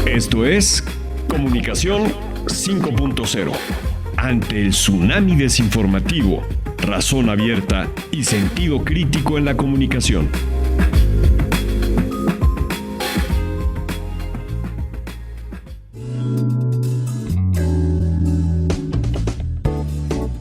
Esto es Comunicación 5.0. Ante el tsunami desinformativo, razón abierta y sentido crítico en la comunicación.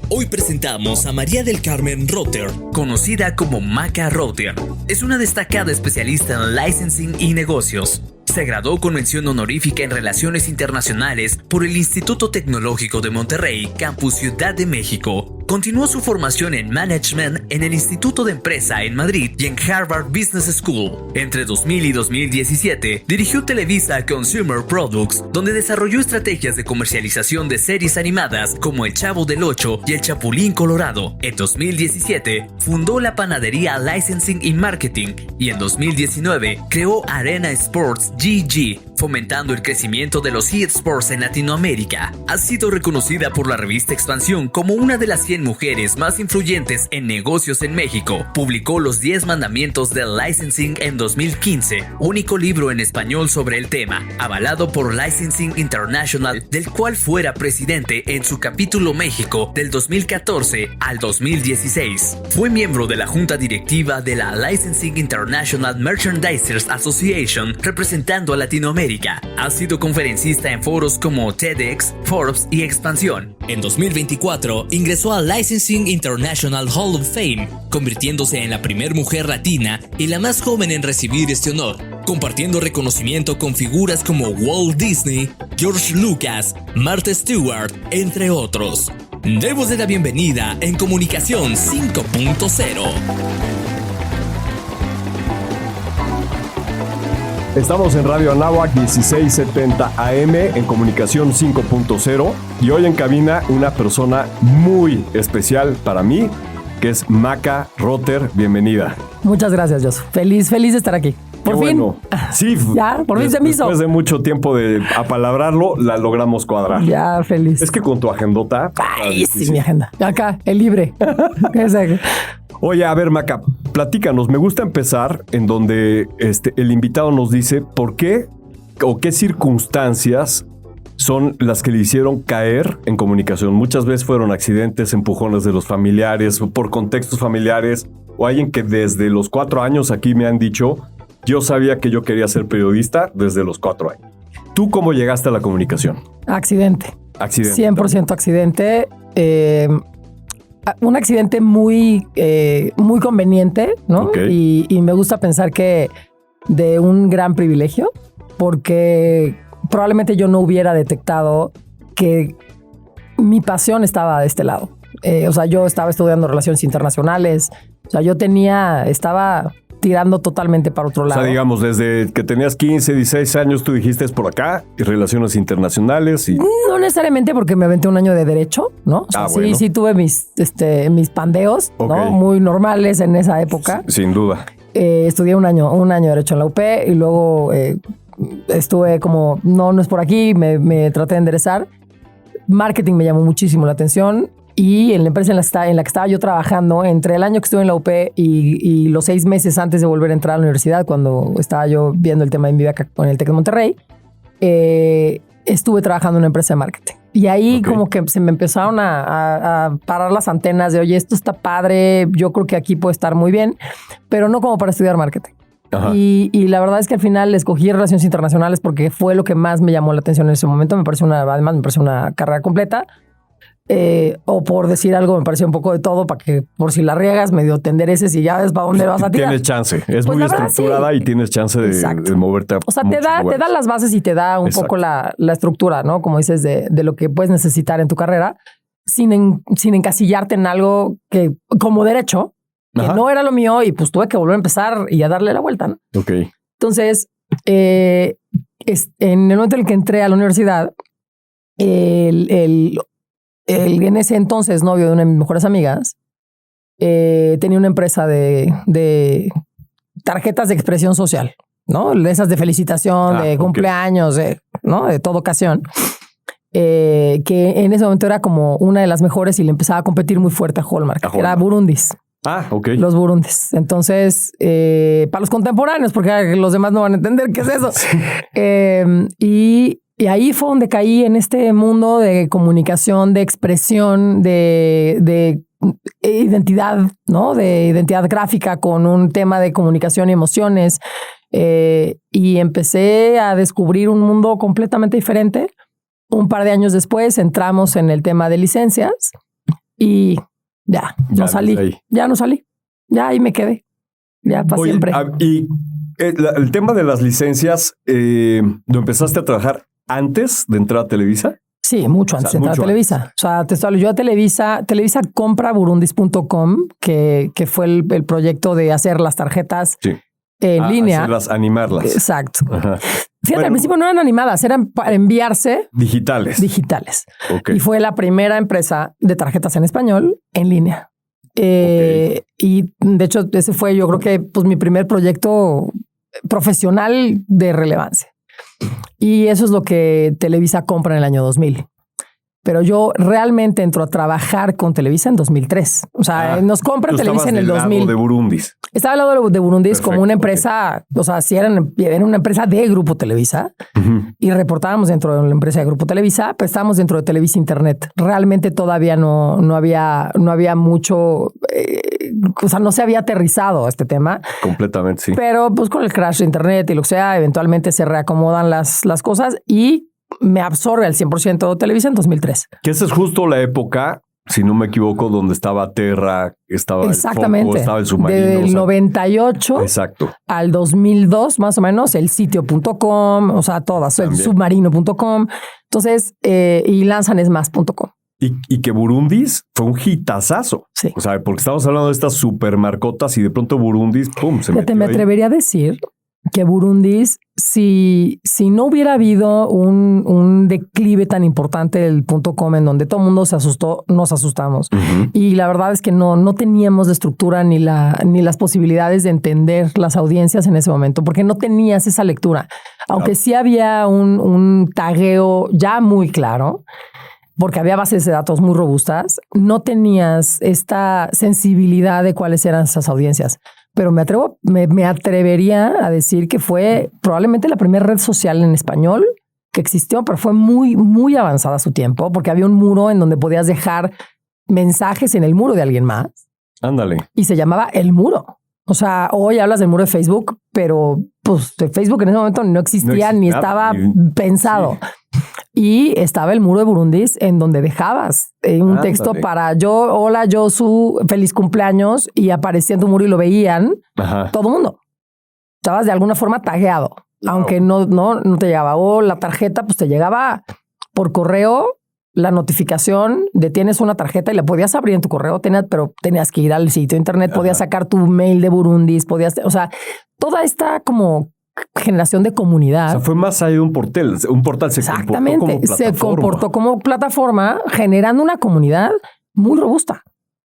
Hoy presentamos a María del Carmen Rother, conocida como Maca Rother. Es una destacada especialista en licensing y negocios. Se graduó con mención honorífica en Relaciones Internacionales por el Instituto Tecnológico de Monterrey, Campus Ciudad de México. Continuó su formación en Management en el Instituto de Empresa en Madrid y en Harvard Business School. Entre 2000 y 2017, dirigió Televisa Consumer Products, donde desarrolló estrategias de comercialización de series animadas como El Chavo del Ocho y El Chapulín Colorado. En 2017, fundó la panadería Licensing y Marketing y en 2019 creó Arena Sports GG, fomentando el crecimiento de los eSports en Latinoamérica. Ha sido reconocida por la revista Expansión como una de las 100 mujeres más influyentes en negocios en México. Publicó Los 10 Mandamientos del Licensing en 2015, único libro en español sobre el tema, avalado por Licensing International, del cual fuera presidente en su capítulo México del 2014 al 2016. Fue miembro de la junta directiva de la Licensing International Merchandisers Association, representando a Latinoamérica. Ha sido conferencista en foros como TEDx, Forbes y Expansión. En 2024 ingresó al Licensing International Hall of Fame, convirtiéndose en la primera mujer latina y la más joven en recibir este honor, compartiendo reconocimiento con figuras como Walt Disney, George Lucas, Martha Stewart, entre otros. Demos la bienvenida en Comunicación 5.0. Estamos en Radio Anáhuac 1670 AM en Comunicación 5.0 y hoy en cabina una persona muy especial para mí, que es Maca Rother. Bienvenida. Muchas gracias, Josu. Feliz de estar aquí. Por fin. Bueno. Sí, ya, por fin se me hizo. Después de mucho tiempo de apalabrarlo, la logramos cuadrar. Ya, feliz. Es que con tu agendota... Ay, sí, mi agenda. Acá, el libre. Oye, a ver, Maca, platícanos. Me gusta empezar en donde el invitado nos dice por qué o qué circunstancias son las que le hicieron caer en comunicación. Muchas veces fueron accidentes, empujones de los familiares, por contextos familiares, o alguien que desde los 4 años aquí me han dicho, yo sabía que yo quería ser periodista desde los 4 años. ¿Tú cómo llegaste a la comunicación? Accidente. 100% accidente. Un accidente muy conveniente, ¿no? Okay. Y me gusta pensar que de un gran privilegio, porque probablemente yo no hubiera detectado que mi pasión estaba de este lado. O sea, yo estaba estudiando Relaciones Internacionales. O sea, estaba tirando totalmente para otro lado. O sea, digamos, desde que tenías 15, 16 años, tú dijiste es por acá, y Relaciones Internacionales y... No necesariamente porque me aventé un año de Derecho, ¿no? O sea, bueno. sí tuve mis pandeos, okay, ¿no? Muy normales en esa época. Sin duda. Estudié un año de Derecho en la UP y luego estuve como, no es por aquí, me traté de enderezar. Marketing me llamó muchísimo la atención. Y en la empresa en la que estaba yo trabajando, entre el año que estuve en la UP y los 6 meses antes de volver a entrar a la universidad, cuando estaba yo viendo el tema de mi beca con el TEC de Monterrey, estuve trabajando en una empresa de marketing. Y ahí como que se me empezaron a parar las antenas de, oye, esto está padre, yo creo que aquí puede estar muy bien, pero no como para estudiar marketing. Y la verdad es que al final escogí Relaciones Internacionales porque fue lo que más me llamó la atención en ese momento. Además me pareció una carrera completa. O por decir algo, me pareció un poco de todo para que por si la riegas medio te endereces y ya ves para dónde vas a tirar. Tienes chance, es pues muy estructurada, sí. Y tienes chance de moverte a... O sea, te da las bases y te da un poco la estructura, ¿no? Como dices, de lo que puedes necesitar en tu carrera sin encasillarte en algo que como derecho, que no era lo mío y pues tuve que volver a empezar y a darle la vuelta, ¿no? Ok. Entonces, en el momento en el que entré a la universidad, en ese entonces novio de una de mis mejores amigas tenía una empresa de tarjetas de expresión social, ¿no? De esas de felicitación, de cumpleaños, ¿no? De toda ocasión. Que en ese momento era como una de las mejores y le empezaba a competir muy fuerte a Hallmark. Era Burundis. Ok. Los burundis. Entonces, para los contemporáneos, porque los demás no van a entender qué es eso. Y ahí fue donde caí en este mundo de comunicación, de expresión, de identidad, ¿no? De identidad gráfica con un tema de comunicación y emociones. Y empecé a descubrir un mundo completamente diferente. Un par de años después entramos en el tema de licencias y ya no salí. Ya ahí me quedé. Ya para siempre. Y el tema de las licencias, ¿lo empezaste a trabajar antes de entrar a Televisa? Sí, mucho antes de entrar a Televisa. O sea, te hablo yo a Televisa compra burundis.com, que fue el proyecto de hacer las tarjetas en línea. Hacerlas, animarlas. Exacto. Ajá. Fíjate, al principio no eran animadas, eran para enviarse. Digitales. Okay. Y fue la primera empresa de tarjetas en español en línea. Y de hecho, ese fue, yo creo que mi primer proyecto profesional de relevancia. Y eso es lo que Televisa compra en el año 2000. Pero yo realmente entro a trabajar con Televisa en 2003. O sea, nos compra Televisa en el 2000. De Burundis. Estaba al lado de Burundis. Perfecto, como una empresa, o sea, si era una empresa de Grupo Televisa y reportábamos dentro de una empresa de Grupo Televisa, pero estábamos dentro de Televisa Internet. Realmente todavía no había mucho, o sea, no se había aterrizado este tema. Completamente, sí. Pero pues con el crash de Internet y lo que sea, eventualmente se reacomodan las cosas y me absorbe al 100% Televisa en 2003. Que esa es justo la época, si no me equivoco, donde estaba Terra, estaba exactamente. El Foco, estaba el Submarino. Del 98 exacto. Al 2002, más o menos, el sitio.com, o sea, todas, el submarino.com. Entonces, y lanzanesmas.com. Y que Burundis fue un hitazazo. Sí. O sea, porque estamos hablando de estas supermarcotas y de pronto Burundis, ¡pum! Se metió me ahí. atrevería a decir que Burundis, si no hubiera habido un declive tan importante del .com en donde todo el mundo se asustó, nos asustamos. Y la verdad es que no teníamos la estructura ni las posibilidades de entender las audiencias en ese momento, porque no tenías esa lectura. Aunque sí había un tagueo ya muy claro, porque había bases de datos muy robustas, no tenías esta sensibilidad de cuáles eran esas audiencias. Pero me atrevería a decir que fue probablemente la primera red social en español que existió, pero fue muy, muy avanzada a su tiempo, porque había un muro en donde podías dejar mensajes en el muro de alguien más. Ándale. Y se llamaba El Muro. O sea, hoy hablas del muro de Facebook, pero pues Facebook en ese momento no existía ni estaba pensado. Sí. Y estaba el muro de Burundis en donde dejabas un texto para hola, Josu, feliz cumpleaños, y aparecía en tu muro y lo veían todo el mundo. Estabas de alguna forma tagueado, aunque no te llegaba. O la tarjeta, pues te llegaba por correo la notificación de tienes una tarjeta y la podías abrir en tu correo, pero tenías que ir al sitio de internet, podías sacar tu mail de Burundis, o sea, toda esta como generación de comunidad. O sea, fue más allá de un portal. Un portal se comportó como plataforma, generando una comunidad muy robusta.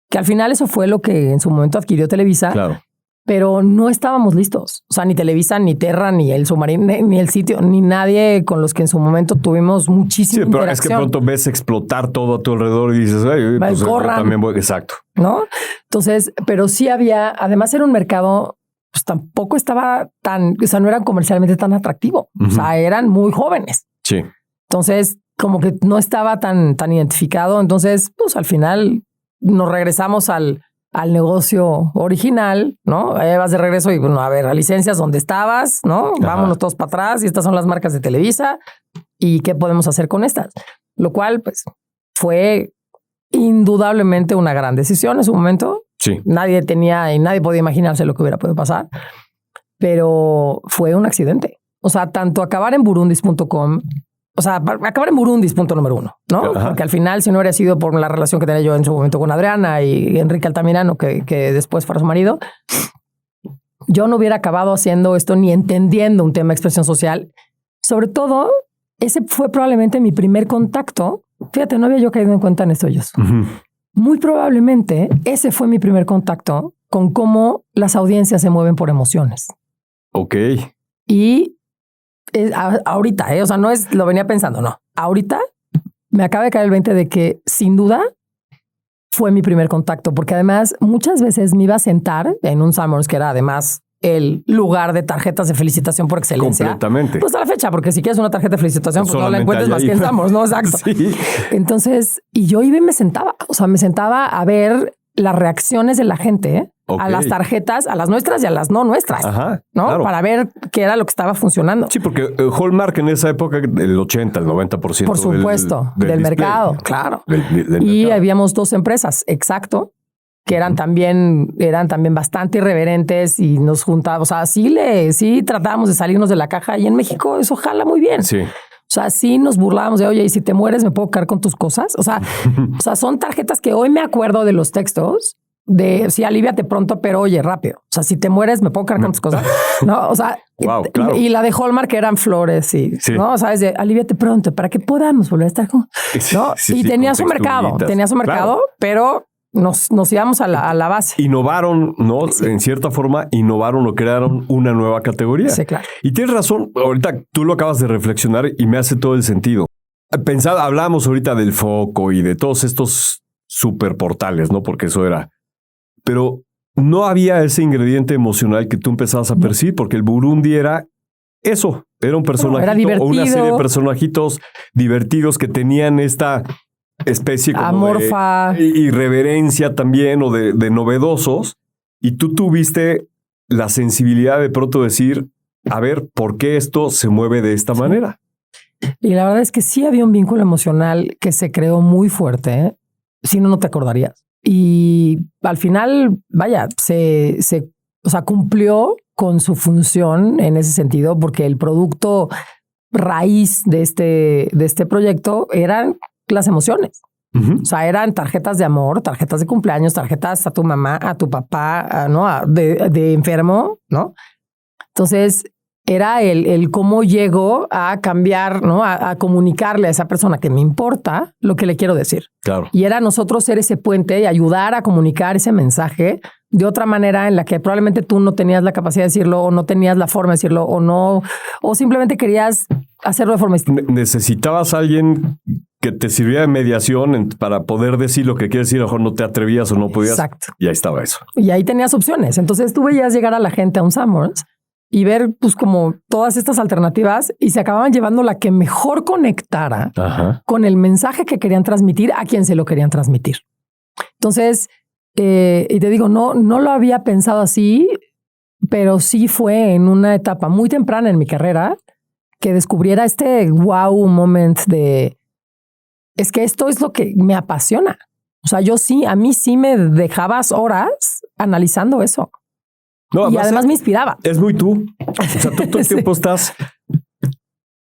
Que al final eso fue lo que en su momento adquirió Televisa. Claro. Pero no estábamos listos. O sea, ni Televisa, ni Terra, ni el Submarino, ni el sitio, ni nadie con los que en su momento tuvimos muchísima interacción. Pero es que pronto ves explotar todo a tu alrededor y dices, ay, pues también voy. Exacto. ¿No? Entonces, pero sí había, además era un mercado, pues tampoco estaba no eran comercialmente tan atractivo. O sea, eran muy jóvenes. Sí. Entonces, como que no estaba tan identificado. Entonces, pues al final nos regresamos al negocio original, ¿no? Ahí vas de regreso y bueno, a ver, a licencias donde estabas, ¿no? Vámonos todos para atrás y estas son las marcas de Televisa y qué podemos hacer con estas. Lo cual, pues, fue indudablemente una gran decisión en su momento. Sí. Nadie podía imaginarse lo que hubiera podido pasar, pero fue un accidente. O sea, tanto acabar en burundis.com, o sea, acabar en Burundis, punto número 1, ¿no? Porque al final, si no hubiera sido por la relación que tenía yo en su momento con Adriana y Enrique Altamirano, que después fuera su marido, yo no hubiera acabado haciendo esto ni entendiendo un tema de expresión social. Sobre todo, ese fue probablemente mi primer contacto. Fíjate, no había yo caído en cuenta en esto, ellos. Muy probablemente ese fue mi primer contacto con cómo las audiencias se mueven por emociones. Ok. Y ahorita, o sea, no es, lo venía pensando, no. Ahorita me acaba de caer el 20 de que sin duda fue mi primer contacto, porque además muchas veces me iba a sentar en un Summers, que era además el lugar de tarjetas de felicitación por excelencia. Completamente. Pues a la fecha, porque si quieres una tarjeta de felicitación, pues no la Solamente encuentres más ahí. que en Summers, ¿no? Exacto. Sí. Entonces, y yo iba y me sentaba, o sea, me sentaba a ver las reacciones de la gente a las tarjetas, a las nuestras y a las no nuestras, ¿no? Claro. Para ver qué era lo que estaba funcionando. Sí, porque Hallmark en esa época, el 80, el 90%. Por supuesto, del mercado, claro. Del y mercado. habíamos 2 empresas, exacto, que eran también bastante irreverentes y nos juntábamos. O sea, sí tratábamos de salirnos de la caja y en México eso jala muy bien. Sí. O sea, sí nos burlábamos de, oye, y si te mueres, ¿me puedo quedar con tus cosas? O sea, son tarjetas que hoy me acuerdo de los textos de, sí, aliviate pronto, pero oye, rápido. O sea, si te mueres, ¿me puedo quedar con tus cosas? No, o sea, wow, claro. Y la de Hallmark eran flores y, sí. ¿no? O sea, es de, aliviate pronto para que podamos volver a estar con, ¿no? Sí, y tenía su mercado, claro. Pero nos íbamos a la base. Innovaron, ¿no? Sí. En cierta forma, innovaron o crearon una nueva categoría. Sí, claro. Y tienes razón, ahorita tú lo acabas de reflexionar y me hace todo el sentido. Hablábamos ahorita del foco y de todos estos superportales, ¿no? Porque eso era. Pero no había ese ingrediente emocional que tú empezabas a percibir, porque el Burundi era eso. Era un personajito o una serie de personajitos divertidos que tenían esta especie como amorfa, de irreverencia también o de novedosos. Y tú tuviste la sensibilidad de pronto decir, a ver, ¿por qué esto se mueve de esta manera? Y la verdad es que sí había un vínculo emocional que se creó muy fuerte, ¿eh? Si no, no te acordarías. Y al final, vaya, o sea, cumplió con su función en ese sentido, porque el producto raíz de este proyecto eran las emociones. O sea, eran tarjetas de amor, tarjetas de cumpleaños, tarjetas a tu mamá, a tu papá, ¿no? De enfermo, ¿no? Entonces, era el cómo llego a cambiar, ¿no? A comunicarle a esa persona que me importa lo que le quiero decir. Claro. Y era nosotros ser ese puente y ayudar a comunicar ese mensaje de otra manera en la que probablemente tú no tenías la capacidad de decirlo o no tenías la forma de decirlo o no, o simplemente querías hacerlo de forma distinta. Necesitabas a alguien que te sirviera de mediación para poder decir lo que quieres decir, a lo mejor no te atrevías o no podías. Exacto. Y ahí estaba eso. Y ahí tenías opciones. Entonces tú veías llegar a la gente a un Summers y ver pues como todas estas alternativas y se acababan llevando la que mejor conectara con el mensaje que querían transmitir a quien se lo querían transmitir. Entonces, y te digo, no lo había pensado así, pero sí fue en una etapa muy temprana en mi carrera que descubriera este wow moment de, es que esto es lo que me apasiona. O sea, a mí sí me dejabas horas analizando eso. No, y además me inspiraba. Es muy tú. O sea, tú todo el tiempo estás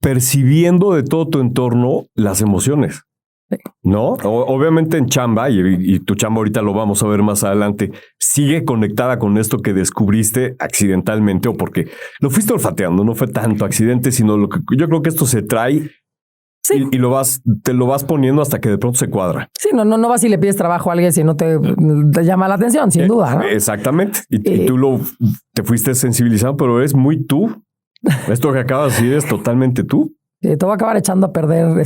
percibiendo de todo tu entorno las emociones. Sí. ¿No? Obviamente en chamba, y tu chamba ahorita lo vamos a ver más adelante, sigue conectada con esto que descubriste accidentalmente o porque lo fuiste olfateando. No fue tanto accidente, sino lo que yo creo que esto se trae. Sí. Y te lo vas poniendo hasta que de pronto se cuadra. Sí, no vas y le pides trabajo a alguien si no te llama la atención, sin duda, ¿no? Exactamente. Y tú te fuiste sensibilizando, pero eres muy tú. Esto que acabas de decir es totalmente tú. Te voy a acabar echando a perder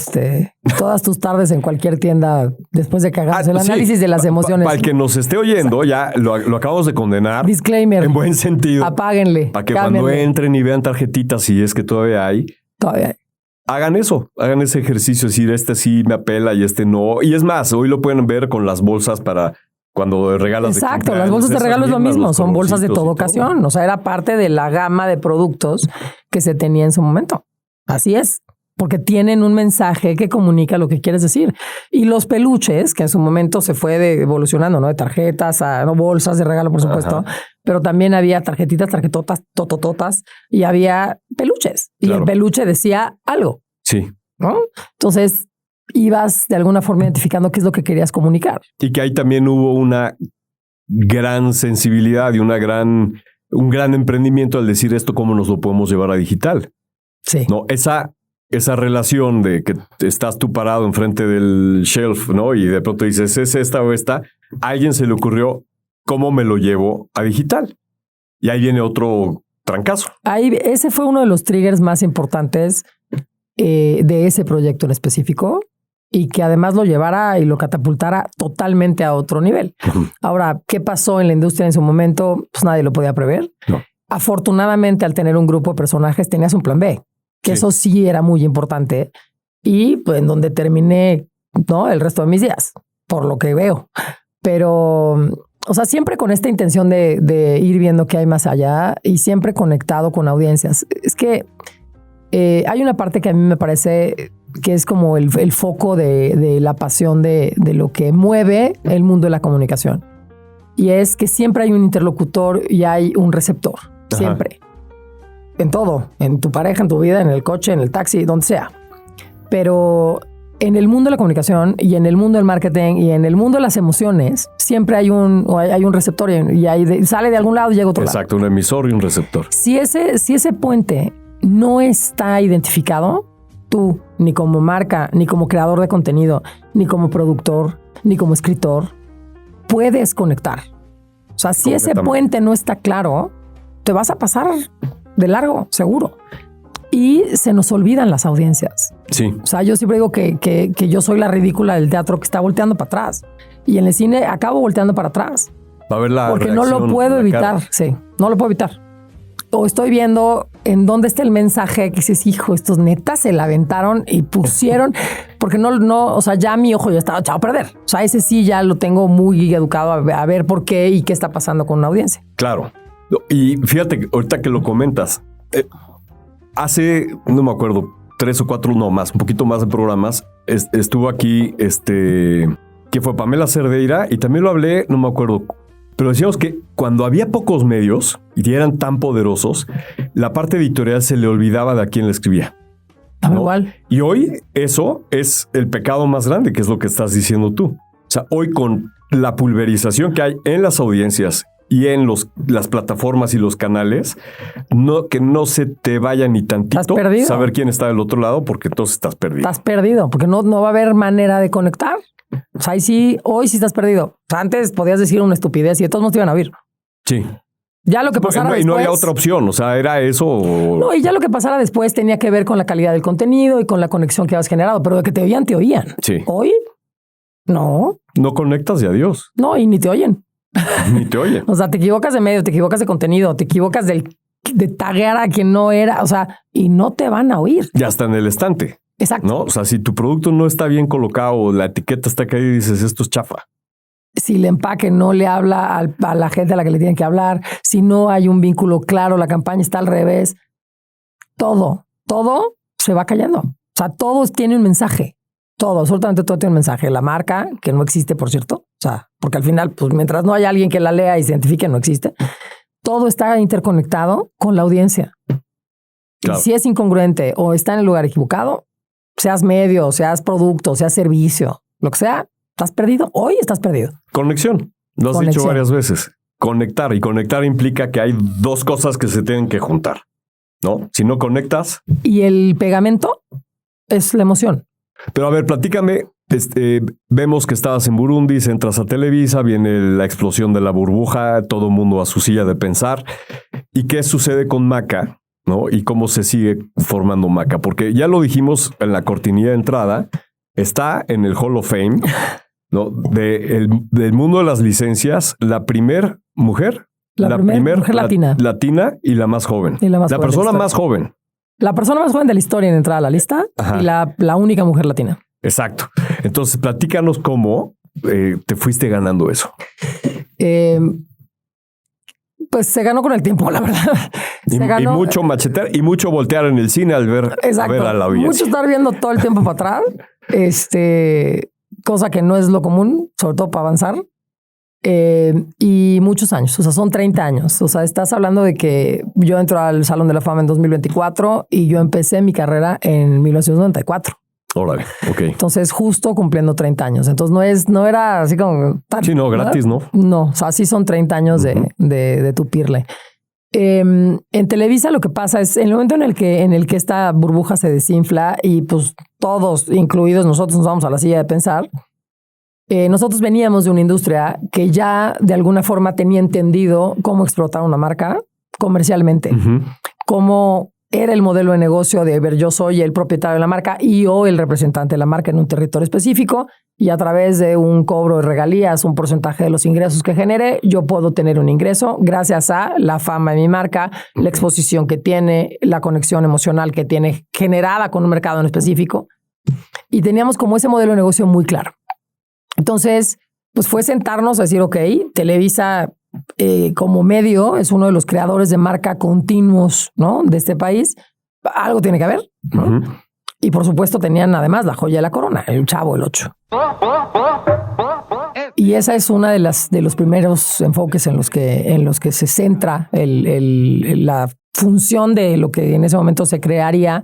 todas tus tardes en cualquier tienda después de que hagamos el análisis de las emociones. Para el que nos esté oyendo, ya lo acabamos de condenar. Disclaimer. En buen sentido. Apáguenle. Para que cuando entren y vean tarjetitas, si es que todavía hay. Hagan eso, hagan ese ejercicio, decir este sí me apela y este no. Y es más, hoy lo pueden ver con las bolsas para cuando regalas. Exacto, las bolsas de regalo es lo mismo, son bolsas de toda ocasión. O sea, era parte de la gama de productos que se tenía en su momento. Así es, porque tienen un mensaje que comunica lo que quieres decir. Y los peluches, que en su momento se fue evolucionando, ¿no? De tarjetas a bolsas de regalo, por supuesto. Pero también había tarjetotas, totototas, y había peluches. Claro. Y el peluche decía algo. Sí. ¿No? Entonces, ibas de alguna forma identificando qué es lo que querías comunicar. Y que ahí también hubo una gran sensibilidad y un gran emprendimiento al decir esto, cómo nos lo podemos llevar a digital. Sí. No, esa relación de que estás tú parado enfrente del shelf, ¿no? Y de pronto dices, ¿es esta o esta? A alguien se le ocurrió, ¿cómo me lo llevo a digital? Y ahí viene otro trancazo. Ese fue uno de los triggers más importantes de ese proyecto en específico. y que además lo llevara y lo catapultara totalmente a otro nivel. Ahora, ¿qué pasó en la industria en su momento? Pues nadie lo podía prever. No. Afortunadamente, al tener un grupo de personajes, tenías un plan B, que eso sí era muy importante. Y pues en donde terminé, ¿no? El resto de mis días, por lo que veo. Pero, o sea, siempre con esta intención de ir viendo qué hay más allá y siempre conectado con audiencias. Es que hay una parte que a mí me parece que es como el foco de la pasión de lo que mueve el mundo de la comunicación. Y es que siempre hay un interlocutor y hay un receptor. Ajá. Siempre. En todo. En tu pareja, en tu vida, en el coche, en el taxi, donde sea. Pero en el mundo de la comunicación y en el mundo del marketing y en el mundo de las emociones, siempre hay un receptor y sale de algún lado y llega a otro lado. Exacto, un emisor y un receptor. Si ese puente no está identificado, tú, ni como marca, ni como creador de contenido, ni como productor, ni como escritor, puedes conectar. O sea, si ese puente no está claro, te vas a pasar de largo, seguro. Y se nos olvidan las audiencias. Sí. O sea, yo siempre digo que yo soy la ridícula del teatro que está volteando para atrás. Y en el cine acabo volteando para atrás. Va a ver la porque no lo puedo evitar. Sí, no lo puedo evitar. O estoy viendo en dónde está el mensaje que dices, hijo, estos netas se la aventaron y pusieron, porque no, o sea, ya mi ojo ya estaba echado a perder. O sea, ese sí ya lo tengo muy educado a ver por qué y qué está pasando con una audiencia. Claro. Y fíjate, ahorita que lo comentas, hace, no me acuerdo, 3 o 4, no más, un poquito más de programas, estuvo aquí, que fue Pamela Cerdeira, y también lo hablé, no me acuerdo, pero decíamos que cuando había pocos medios y eran tan poderosos, la parte editorial se le olvidaba de a quién le escribía. ¿no? Igual. Y hoy eso es el pecado más grande, que es lo que estás diciendo tú. O sea, hoy con la pulverización que hay en las audiencias y en las plataformas y los canales, que no se te vaya ni tantito saber quién está del otro lado, porque entonces estás perdido. Estás perdido, porque no va a haber manera de conectar. O sea, hoy sí estás perdido. O sea, antes podías decir una estupidez y de todos modos te iban a oír. Sí. Ya lo que pasara después... Y no había otra opción, o sea, era eso... No, y ya lo que pasara después tenía que ver con la calidad del contenido y con la conexión que habías generado, pero de que te oían, te oían. Sí. Hoy, no. No conectas y adiós. No, y ni te oyen. Ni te oyen. O sea, te equivocas de medio, te equivocas de contenido, te equivocas de taguear a quien no era, o sea, y no te van a oír. Ya está en el estante. Exacto. ¿No? O sea, si tu producto no está bien colocado o la etiqueta está caída y dices, esto es chafa. Si el empaque no le habla a la gente a la que le tienen que hablar, si no hay un vínculo claro, la campaña está al revés, todo se va callando. O sea, todo tiene un mensaje. Todo, absolutamente todo tiene un mensaje. La marca, que no existe, por cierto. O sea, porque al final, pues mientras no haya alguien que la lea y se identifique, no existe. Todo está interconectado con la audiencia. Claro. Y si es incongruente o está en el lugar equivocado, seas medio, seas producto, seas servicio, lo que sea, estás perdido. Hoy estás perdido. Conexión. Lo has dicho varias veces. Conectar. Y conectar implica que hay dos cosas que se tienen que juntar, ¿no? Si no conectas... Y el pegamento es la emoción. Pero a ver, platícame. Vemos que estabas en Burundi, entras a Televisa, viene la explosión de la burbuja, todo el mundo a su silla de pensar. ¿Y qué sucede con Maca? ¿No? Y cómo se sigue formando Maca. Porque ya lo dijimos en la cortinilla de entrada, está en el Hall of Fame, ¿no? Del mundo de las licencias, la primer mujer. La primer mujer latina. Latina y la más joven. Y la persona más joven. La persona más joven de la historia en entrar a la lista. Ajá. Y la única mujer latina. Exacto. Entonces, platícanos cómo te fuiste ganando eso. Pues se ganó con el tiempo, la verdad. Y mucho machetear y mucho voltear en el cine al ver, a la audiencia. Mucho estar viendo todo el tiempo para atrás. Cosa que no es lo común, sobre todo para avanzar. Y muchos años, o sea, son 30 años. O sea, estás hablando de que yo entro al Salón de la Fama en 2024 y yo empecé mi carrera en 1994. Órale, ok. Entonces, justo cumpliendo 30 años. Entonces, no era así como... Sí, no, gratis, ¿no? No, o sea, sí son 30 años de tupirle. En Televisa lo que pasa es, en el momento en el que esta burbuja se desinfla y pues todos, incluidos nosotros, nos vamos a la silla de pensar, nosotros veníamos de una industria que ya de alguna forma tenía entendido cómo explotar una marca comercialmente, cómo era el modelo de negocio de ver, yo soy el propietario de la marca y o el representante de la marca en un territorio específico y a través de un cobro de regalías, un porcentaje de los ingresos que genere, yo puedo tener un ingreso gracias a la fama de mi marca, la exposición que tiene, la conexión emocional que tiene generada con un mercado en específico. Y teníamos como ese modelo de negocio muy claro. Entonces, pues fue sentarnos a decir, ok, Televisa como medio es uno de los creadores de marca continuos, ¿no? De este país. Algo tiene que haber, ¿no? Uh-huh. Y por supuesto tenían además la joya de la corona, el Chavo, el 8. Y esa es una de los primeros enfoques en los que se centra la función de lo que en ese momento se crearía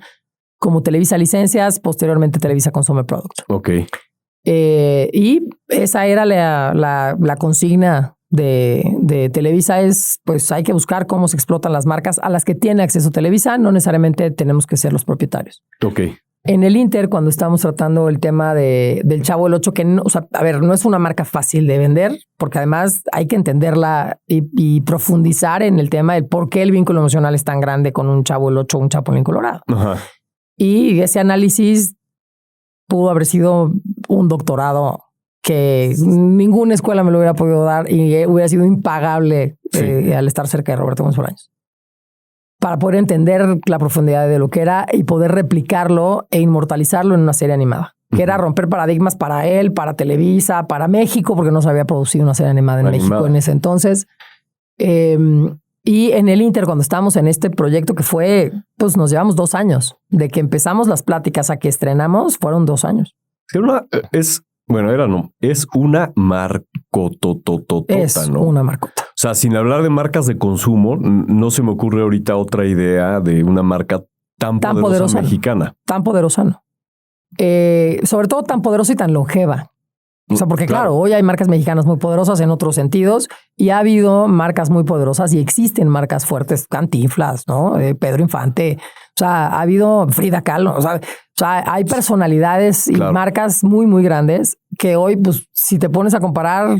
como Televisa Licencias, posteriormente Televisa Consumer Products. Ok. Y esa era la consigna de Televisa, es pues hay que buscar cómo se explotan las marcas a las que tiene acceso Televisa, no necesariamente tenemos que ser los propietarios. Ok. En el Inter, cuando estábamos tratando el tema del Chavo el 8, que no, o sea, a ver, no es una marca fácil de vender, porque además hay que entenderla y profundizar en el tema del por qué el vínculo emocional es tan grande con un Chavo el 8 o un Chapulín Colorado. Ajá. Y ese análisis pudo haber sido un doctorado que ninguna escuela me lo hubiera podido dar y hubiera sido impagable al estar cerca de Roberto Gómez Bolaños. Para poder entender la profundidad de lo que era y poder replicarlo e inmortalizarlo en una serie animada. Que era romper paradigmas para él, para Televisa, para México, porque no se había producido una serie animada en México en ese entonces. Y en el Inter, cuando estábamos en este proyecto que fue, pues nos llevamos 2 años. De que empezamos las pláticas a que estrenamos, fueron 2 años. Es una marcotototota, es ¿no? Una marcota. O sea, sin hablar de marcas de consumo, no se me ocurre ahorita otra idea de una marca tan poderosa mexicana. Tan poderosa, ¿no? Sobre todo tan poderosa y tan longeva. O sea, porque claro, hoy hay marcas mexicanas muy poderosas en otros sentidos y ha habido marcas muy poderosas y existen marcas fuertes, Cantinflas, ¿no? Pedro Infante. O sea, ha habido Frida Kahlo. O sea, hay personalidades y marcas muy, muy grandes que hoy, pues, si te pones a comparar,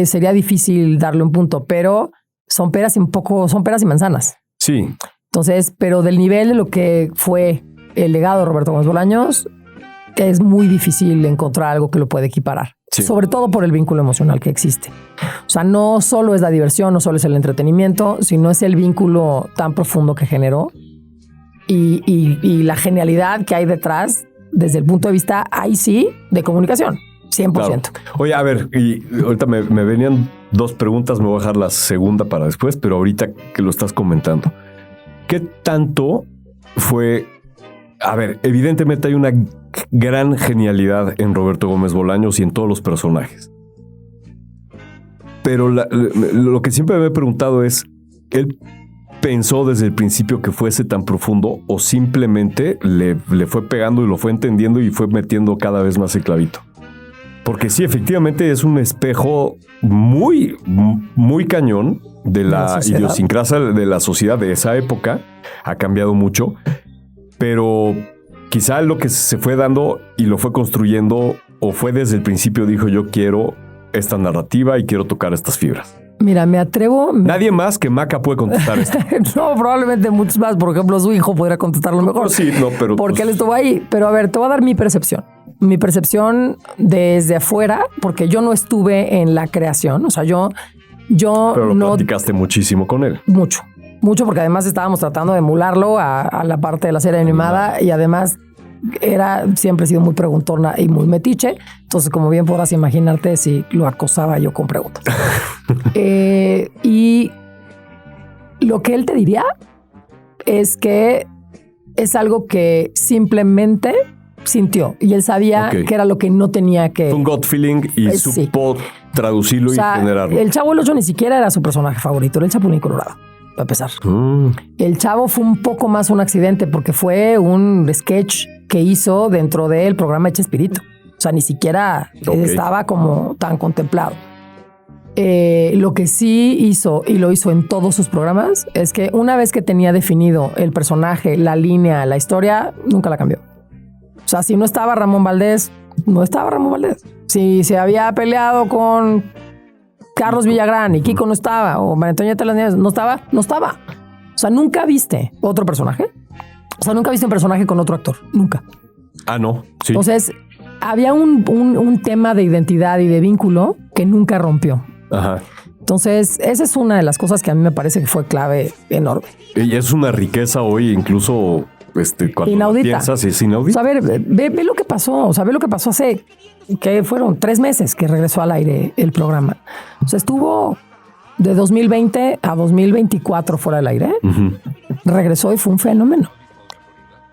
sería difícil darle un punto, pero son peras y manzanas. Sí. Entonces, pero del nivel de lo que fue el legado de Roberto Gómez Bolaños, es muy difícil encontrar algo que lo pueda equiparar. Sí. Sobre todo por el vínculo emocional que existe. O sea, no solo es la diversión, no solo es el entretenimiento, sino es el vínculo tan profundo que generó y la genialidad que hay detrás desde el punto de vista, ahí sí, de comunicación. 100%. Claro. Oye, a ver, y ahorita me venían 2 preguntas, me voy a dejar la segunda para después, pero ahorita que lo estás comentando, ¿qué tanto fue? A ver, evidentemente hay una gran genialidad en Roberto Gómez Bolaños y en todos los personajes. Pero lo que siempre me he preguntado es, ¿él pensó desde el principio que fuese tan profundo o simplemente le fue pegando y lo fue entendiendo y fue metiendo cada vez más el clavito? Porque sí, efectivamente es un espejo muy, muy cañón de la idiosincrasia de la sociedad de esa época. Ha cambiado mucho. Pero quizá lo que se fue dando y lo fue construyendo o fue desde el principio dijo yo quiero esta narrativa y quiero tocar estas fibras. Mira, me atrevo... Nadie más que Maca puede contestar esto. No, probablemente muchos más. Por ejemplo, su hijo podría contestarlo mejor. Sí, no, pero... Porque él estuvo ahí. Pero a ver, te voy a dar mi percepción. Mi percepción desde afuera, porque yo no estuve en la creación. O sea, yo pero lo platicaste muchísimo con él. Mucho, porque además estábamos tratando de emularlo a la parte de la serie animada y además siempre he sido muy preguntona y muy metiche. Entonces, como bien podrás imaginarte, si lo acosaba yo con preguntas. Y lo que él te diría es que es algo que simplemente sintió y él sabía que era lo que no tenía que... Un gut feeling y supo traducirlo y generarlo. El Chavo el 8 ni siquiera era su personaje favorito, era el Chapulín Colorado. A pesar. El Chavo fue un poco más un accidente porque fue un sketch que hizo dentro del programa de Chespirito. O sea, ni siquiera estaba como tan contemplado. Lo que sí hizo, y lo hizo en todos sus programas, es que una vez que tenía definido el personaje, la línea, la historia, nunca la cambió. O sea, si no estaba Ramón Valdés, no estaba Ramón Valdés. Si se había peleado con Carlos Villagrán y Kiko no estaba, o María Antonieta Las Nieves no estaba. O sea, nunca viste otro personaje. O sea, nunca viste un personaje con otro actor. Nunca. Ah, no. Sí. Entonces, había un tema de identidad y de vínculo que nunca rompió. Ajá. Entonces, esa es una de las cosas que a mí me parece que fue clave enorme. Y es una riqueza hoy, incluso cuando inaudita. piensas, es inaudita. O sea, a ver, ve lo que pasó. O sea, ve lo que pasó hace, que fueron 3 meses que regresó al aire el programa. O sea, estuvo de 2020 a 2024 fuera del aire. Regresó y fue un fenómeno.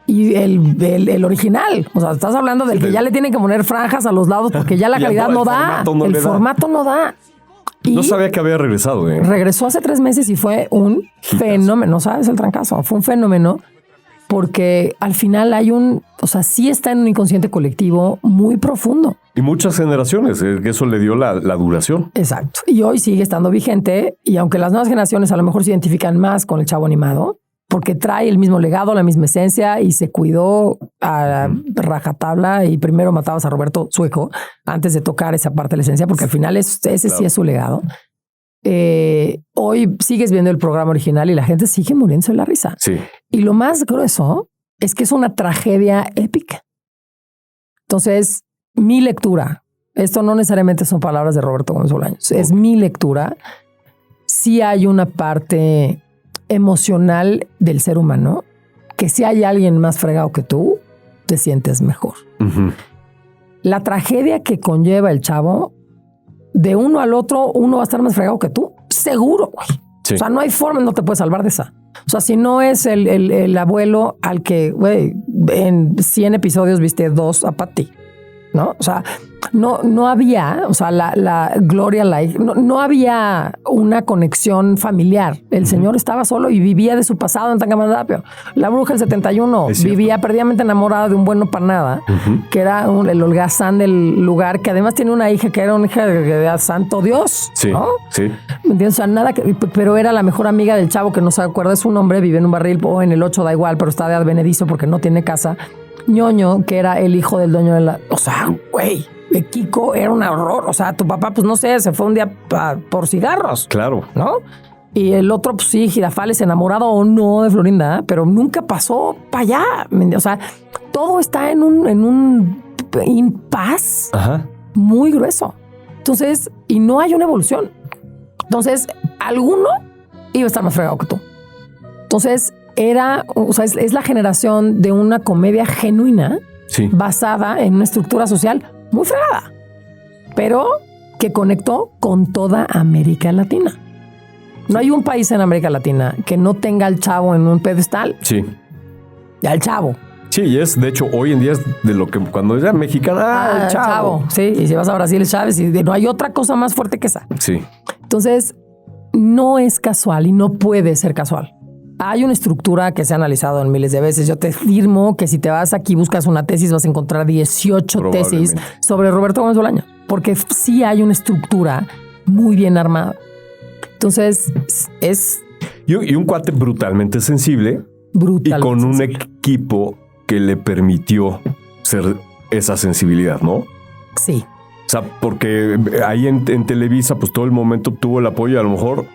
Y el original, o sea, estás hablando del que ya le tienen que poner franjas a los lados porque ya la calidad no da. El formato no da. Y no sabía que había regresado. Regresó hace 3 meses y fue un fenómeno, ¿sabes? El trancazo. Fue un fenómeno porque al final hay sí está en un inconsciente colectivo muy profundo. Y muchas generaciones, eso le dio la duración. Exacto. Y hoy sigue estando vigente y aunque las nuevas generaciones a lo mejor se identifican más con el Chavo animado, porque trae el mismo legado, la misma esencia y se cuidó a rajatabla y primero matabas a Roberto Sueco antes de tocar esa parte de la esencia, porque al final ese sí es su legado. Hoy sigues viendo el programa original y la gente sigue muriéndose de la risa. Sí. Y lo más grueso es que es una tragedia épica. Entonces, mi lectura, esto no necesariamente son palabras de Roberto Gómez Bolaños, es mi lectura. Sí hay una parte emocional del ser humano que si hay alguien más fregado que tú, te sientes mejor. La tragedia que conlleva el Chavo, de uno al otro, uno va a estar más fregado que tú. Seguro, güey. Sí. O sea, no hay forma, no te puedes salvar de esa. O sea, si no es el abuelo al que, güey, en 100 episodios viste 2 a Patty, ¿no? O sea, no había, o sea, la Gloria Like, no había una conexión familiar. El señor estaba solo y vivía de su pasado en Tangamandapio. La bruja del 71 vivía perdidamente enamorada de un bueno para nada, que era el holgazán del lugar, que además tiene una hija que era una hija de santo Dios, ¿no? Sí. ¿Me entiendes? O sea, nada pero era la mejor amiga del Chavo, que no se acuerda de su nombre, vive en un barril o en el 8, da igual, pero está de advenedizo porque no tiene casa. Ñoño, que era el hijo del dueño de la... O sea, güey, Kiko era un horror. O sea, tu papá, pues no sé, se fue un día por cigarros. Claro. ¿No? Y el otro, pues sí, Girafales, enamorado o no de Florinda, pero nunca pasó para allá. O sea, todo está en un impas muy grueso. Entonces, y no hay una evolución. Entonces, alguno iba a estar más fregado que tú. Entonces, es la generación de una comedia genuina basada en una estructura social muy fregada, pero que conectó con toda América Latina. No hay un país en América Latina que no tenga al Chavo en un pedestal. Sí. Al Chavo. Sí, y es, de hecho, hoy en día es de lo que cuando era mexicana, el Chavo. Sí, y si vas a Brasil es Chávez y no hay otra cosa más fuerte que esa. Sí. Entonces, no es casual y no puede ser casual. Hay una estructura que se ha analizado en miles de veces. Yo te afirmo que si te vas aquí, buscas una tesis, vas a encontrar 18 tesis sobre Roberto Gómez Bolaños, porque sí hay una estructura muy bien armada. Entonces, es... Y un cuate brutalmente sensible. Y con un equipo que le permitió ser esa sensibilidad, ¿no? Sí. O sea, porque ahí en Televisa, pues todo el momento obtuvo el apoyo. A lo mejor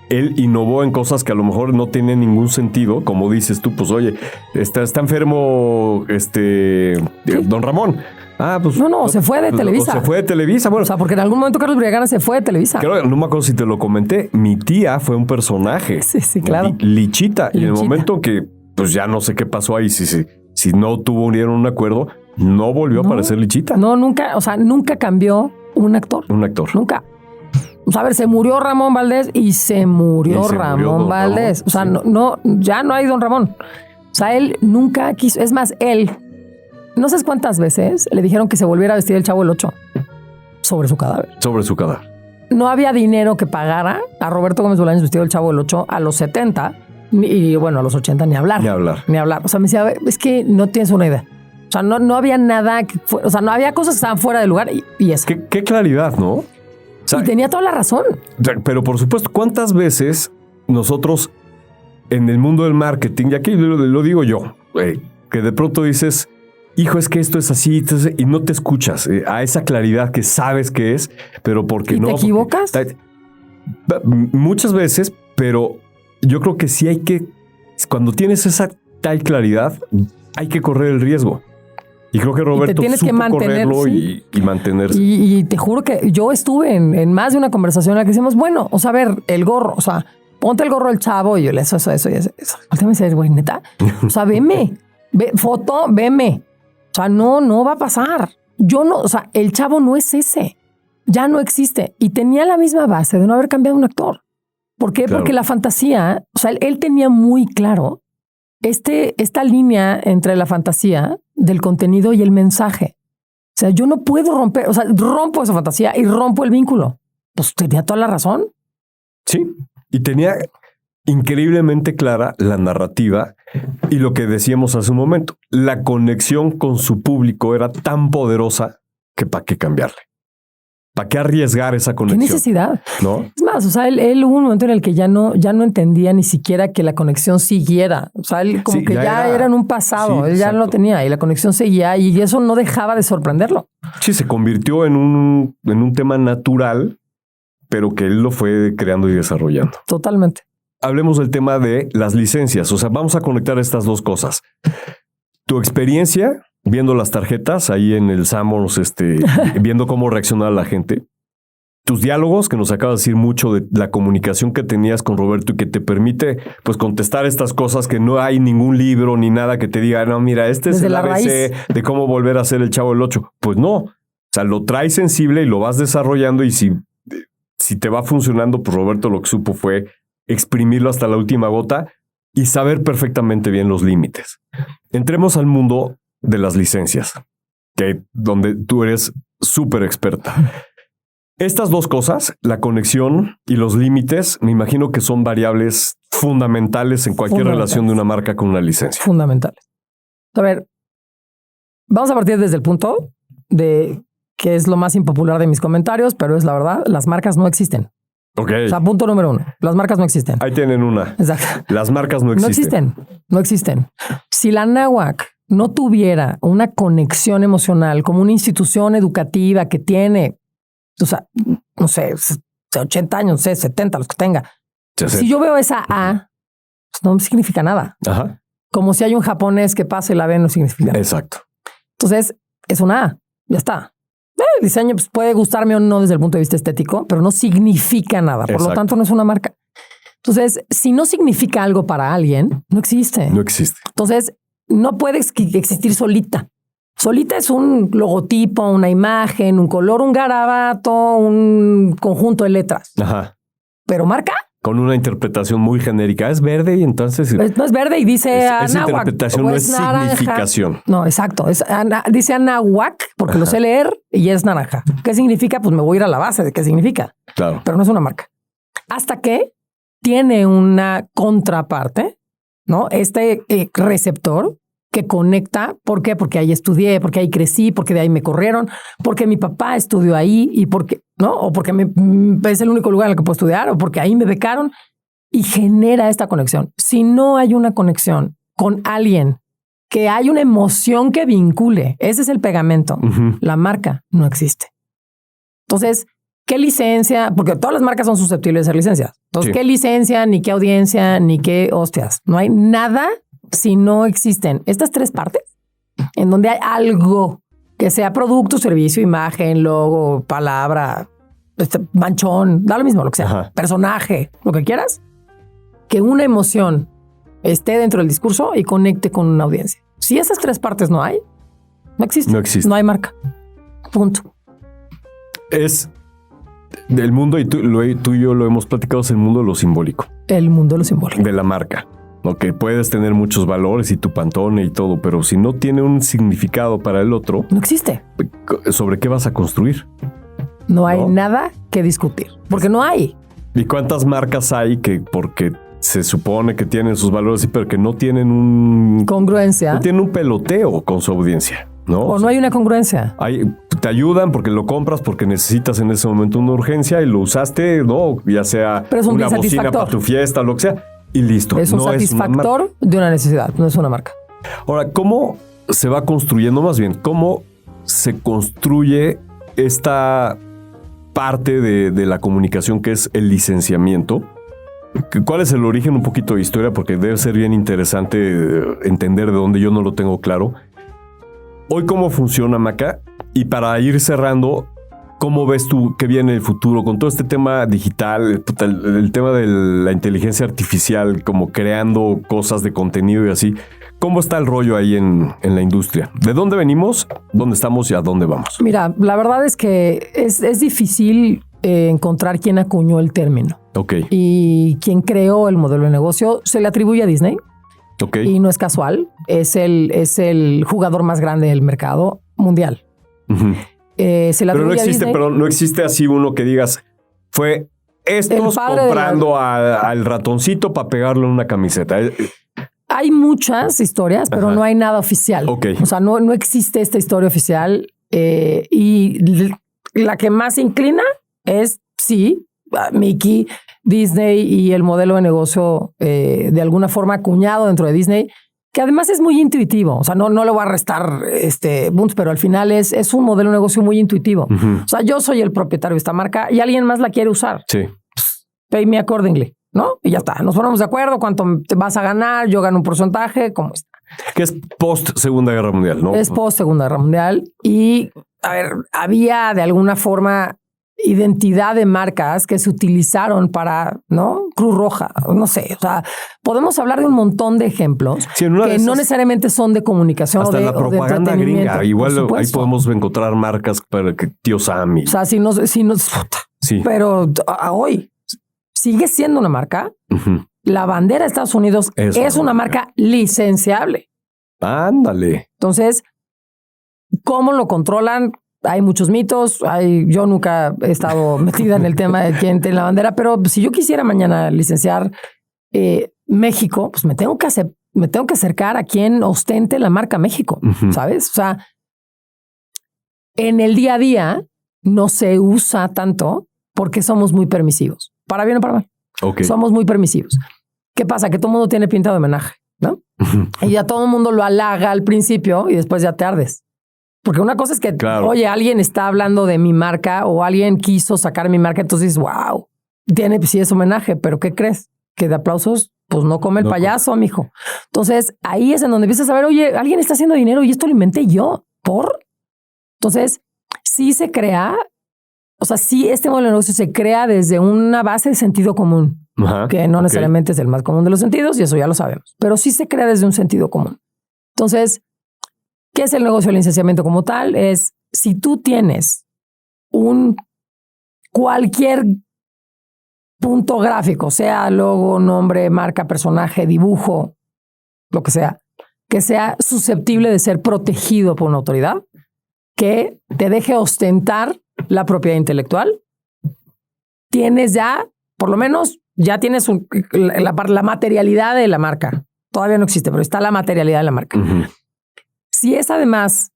él innovó en cosas que a lo mejor no tienen ningún sentido. Como dices tú, pues oye, está enfermo Don Ramón. Ah, pues no, se fue de Televisa. Se fue de Televisa, bueno. O sea, porque en algún momento Carlos Brigana se fue de Televisa. Creo, no me acuerdo si te lo comenté. Mi tía fue un personaje. Sí, claro. Lichita. Y en el momento que, pues ya no sé qué pasó ahí, si no tuvieron un acuerdo, no volvió a aparecer Lichita. No, nunca, o sea, nunca cambió un actor. Un actor. Nunca. O sea, a ver, se murió Ramón Valdés y se murió Ramón Valdés. O sea, ya no hay Don Ramón. O sea, él nunca quiso. Es más, él, no sé cuántas veces le dijeron que se volviera a vestir el Chavo el 8 sobre su cadáver. Sobre su cadáver. No había dinero que pagara a Roberto Gómez Bolaños vestido el Chavo el 8 a los 70 y bueno, a los 80 ni hablar. Ni hablar. O sea, me decía, es que no tienes una idea. O sea, no había nada que o sea, no había cosas que estaban fuera de lugar y eso. Qué claridad, ¿no? O sea, y tenía toda la razón. Pero por supuesto, ¿cuántas veces nosotros en el mundo del marketing, y aquí lo digo yo, que de pronto dices, hijo, es que esto es así, y no te escuchas a esa claridad que sabes que es, pero porque no. ¿Te equivocas? Muchas veces, pero yo creo que sí hay que Cuando tienes esa tal claridad, hay que correr el riesgo. Y creo que Roberto tienes supo que mantener, correrlo sí. y mantenerse. Y te juro que yo estuve en más de una conversación en la que decimos, bueno, o sea, a ver, el gorro, o sea, ponte el gorro del chavo y yo le eso. Ahorita me dice, güey, neta, o sea, veme, foto, veme. O sea, no va a pasar. Yo no, o sea, el chavo no es ese. Ya no existe. Y tenía la misma base de no haber cambiado un actor. ¿Por qué? Claro. Porque la fantasía, o sea, él tenía muy claro esta línea entre la fantasía del contenido y el mensaje. O sea, yo no puedo romper, o sea, rompo esa fantasía y rompo el vínculo. Pues tenía toda la razón. Sí, y tenía increíblemente clara la narrativa y lo que decíamos hace un momento. La conexión con su público era tan poderosa que para qué cambiarle. ¿Para qué arriesgar esa ¿Qué conexión? necesidad? ¿No? Es más, o sea, él hubo un momento en el que ya no entendía ni siquiera que la conexión siguiera. O sea, él como Sí, que ya era en un pasado, sí, él ya exacto. no lo tenía y la conexión seguía y eso no dejaba de sorprenderlo. Sí, se convirtió en un tema natural, pero que él lo fue creando y desarrollando. Totalmente. Hablemos del tema de las licencias. O sea, vamos a conectar estas dos cosas. Tu experiencia viendo las tarjetas ahí en el Samos, viendo cómo reaccionaba la gente. Tus diálogos, que nos acabas de decir mucho de la comunicación que tenías con Roberto y que te permite pues contestar estas cosas que no hay ningún libro ni nada que te diga, no, mira, este es Desde el la ABC raíz. de cómo volver a ser el Chavo del 8. Pues no. O sea, lo traes sensible y lo vas desarrollando y si te va funcionando, pues Roberto lo que supo fue exprimirlo hasta la última gota y saber perfectamente bien los límites. Entremos al mundo de las licencias, donde tú eres súper experta. Estas dos cosas, la conexión y los límites, me imagino que son variables fundamentales en cualquier relación de una marca con una licencia. Fundamentales. A ver, vamos a partir desde el punto de que es lo más impopular de mis comentarios, pero es la verdad, las marcas no existen. Ok. O sea, punto número 1, las marcas no existen. Ahí tienen una. Exacto. Las marcas no existen. No existen. Si la NAWAC no tuviera una conexión emocional como una institución educativa que tiene, o sea, no sé, 80 años, no sé, 70, los que tenga. Si yo veo esa A, pues no significa nada. Ajá. Como si hay un japonés que pasa y la B no significa nada. Exacto. Entonces, es una A. Ya está. El diseño pues, puede gustarme o no desde el punto de vista estético, pero no significa nada. Por lo tanto, no es una marca. Entonces, si no significa algo para alguien, no existe. No existe. Entonces, no puede existir solita. Solita es un logotipo, una imagen, un color, un garabato, un conjunto de letras. Ajá. Pero marca. Con una interpretación muy genérica. Es verde y entonces... No es verde y dice esa Anáhuac. interpretación no es naranja. significación. No, exacto. Dice Anáhuac porque lo sé leer y es naranja. ¿Qué significa? Pues me voy a ir a la base de qué significa. Claro. Pero no es una marca. Hasta que tiene una contraparte, ¿no? Este receptor que conecta. ¿Por qué? Porque ahí estudié, porque ahí crecí, porque de ahí me corrieron, porque mi papá estudió ahí y porque, ¿no? O porque es el único lugar en el que puedo estudiar o porque ahí me becaron y genera esta conexión. Si no hay una conexión con alguien, que hay una emoción que vincule, ese es el pegamento. La marca no existe. Entonces, ¿qué licencia? Porque todas las marcas son susceptibles de ser licencias. Entonces, ¿qué licencia, ni qué audiencia, ni qué hostias? No hay nada si no existen estas tres partes en donde hay algo que sea producto, servicio, imagen, logo, palabra, manchón, da lo mismo, lo que sea, Ajá. personaje, lo que quieras, que una emoción esté dentro del discurso y conecte con una audiencia. Si esas tres partes no hay, no existe. No existe. No hay marca. Punto. Es del mundo, y tú y yo lo hemos platicado, es el mundo de lo simbólico. El mundo de lo simbólico. De la marca. Que puedes tener muchos valores y tu Pantone y todo, pero si no tiene un significado para el otro, no existe. ¿Sobre qué vas a construir? No hay nada que discutir, porque no hay. ¿Y cuántas marcas hay que porque se supone que tienen sus valores, pero que no tienen un... congruencia? No tienen un peloteo con su audiencia, ¿no? O no hay una congruencia. Te ayudan porque lo compras, porque necesitas en ese momento una urgencia y lo usaste, ¿no? Ya sea una bocina para tu fiesta, lo que sea. Y listo. Es un satisfactor de una necesidad, no es una marca. Ahora, ¿cómo se va construyendo más bien? ¿Cómo se construye esta parte de la comunicación que es el licenciamiento ¿Cuál es el origen? Un poquito de historia, porque debe ser bien interesante entender de dónde yo no lo tengo claro. Hoy, ¿cómo funciona Maca? Y para ir cerrando, ¿cómo ves tú que viene el futuro con todo este tema digital, el tema de la inteligencia artificial, como creando cosas de contenido y así? ¿Cómo está el rollo ahí en la industria? ¿De dónde venimos, dónde estamos y a dónde vamos? Mira, la verdad es que es difícil encontrar quién acuñó el término. Ok. Y quien creó el modelo de negocio se le atribuye a Disney. Ok. Y no es casual. Es el jugador más grande del mercado mundial. Uh-huh. Se le pero no atribuye a existe, Disney. pero no existe así uno que digas, fue estos comprando al ratoncito para pegarlo en una camiseta. Hay muchas historias, pero Ajá. no hay nada oficial. Okay. O sea, no existe esta historia oficial. Y la que más inclina es, sí, Mickey, Disney y el modelo de negocio de alguna forma acuñado dentro de Disney, que además es muy intuitivo. O sea, no le voy a restar puntos, pero al final es un modelo de negocio muy intuitivo. Uh-huh. O sea, yo soy el propietario de esta marca y alguien más la quiere usar. Sí. Pay me accordingly, ¿no? Y ya está. Nos ponemos de acuerdo cuánto te vas a ganar, yo gano un porcentaje, ¿cómo está? Que es post Segunda Guerra Mundial, ¿no? Es post Segunda Guerra Mundial. Y, a ver, había de alguna forma identidad de marcas que se utilizaron para, ¿no? Cruz Roja, no sé. O sea, podemos hablar de un montón de ejemplos sí, que no necesariamente son de comunicación hasta o de, la propaganda gringa. Igual ahí podemos encontrar marcas para que Tío Sam y... O sea, si nos sí. Pero hoy sigue siendo una marca. Uh-huh. La bandera de Estados Unidos es una marca licenciable. Ándale. Entonces, ¿cómo lo controlan? Hay muchos mitos. Yo nunca he estado metida en el tema de quién tiene la bandera, pero si yo quisiera mañana licenciar México, pues me tengo que acercar a quien ostente la marca México, uh-huh. ¿Sabes? O sea, en el día a día no se usa tanto porque somos muy permisivos. Para bien o para mal. Okay. Somos muy permisivos. ¿Qué pasa? Que todo el mundo tiene pinta de homenaje, ¿no? Y ya todo el mundo lo halaga al principio y después ya te ardes. Porque una cosa es que, claro, oye, alguien está hablando de mi marca o alguien quiso sacar mi marca, entonces, wow, sí es homenaje, pero ¿qué crees? Que de aplausos, pues no come el payaso, mijo. Entonces, ahí es en donde empiezas a ver, oye, alguien está haciendo dinero y esto lo inventé yo. ¿Por? Entonces, sí se crea, o sea, sí este modelo de negocio se crea desde una base de sentido común, ajá, que no necesariamente es el más común de los sentidos y eso ya lo sabemos, pero sí se crea desde un sentido común. Entonces, ¿qué es el negocio del licenciamiento como tal? Es si tú tienes cualquier punto gráfico, sea logo, nombre, marca, personaje, dibujo, lo que sea susceptible de ser protegido por una autoridad, que te deje ostentar la propiedad intelectual, tienes ya, por lo menos, ya tienes la materialidad de la marca. Todavía no existe, pero está la materialidad de la marca. Uh-huh. Si es además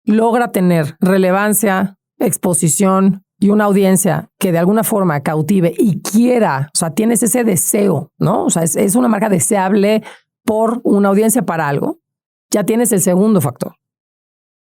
logra tener relevancia, exposición y una audiencia que de alguna forma cautive y quiera, o sea, tienes ese deseo, ¿no? O sea, es una marca deseable por una audiencia para algo, ya tienes el segundo factor.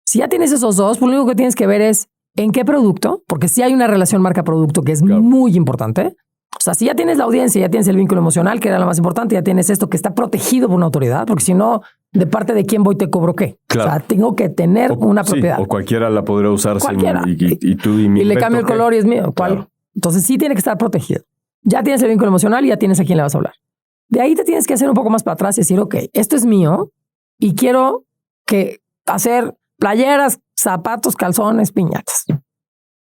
Si ya tienes esos dos, pues lo único que tienes que ver es en qué producto, porque sí hay una relación marca-producto que es muy importante. O sea, si ya tienes la audiencia, ya tienes el vínculo emocional, que era lo más importante, ya tienes esto que está protegido por una autoridad, porque si no, ¿de parte de quién voy te cobro qué? Claro. O sea, tengo que tener una propiedad. Sí, o cualquiera la podría usar cualquiera. Y tú y mi y le cambio el color y es mío. Claro. Entonces sí tiene que estar protegido. Ya tienes el vínculo emocional y ya tienes a quién le vas a hablar. De ahí te tienes que hacer un poco más para atrás y decir, ok, esto es mío y quiero hacer playeras, zapatos, calzones, piñatas.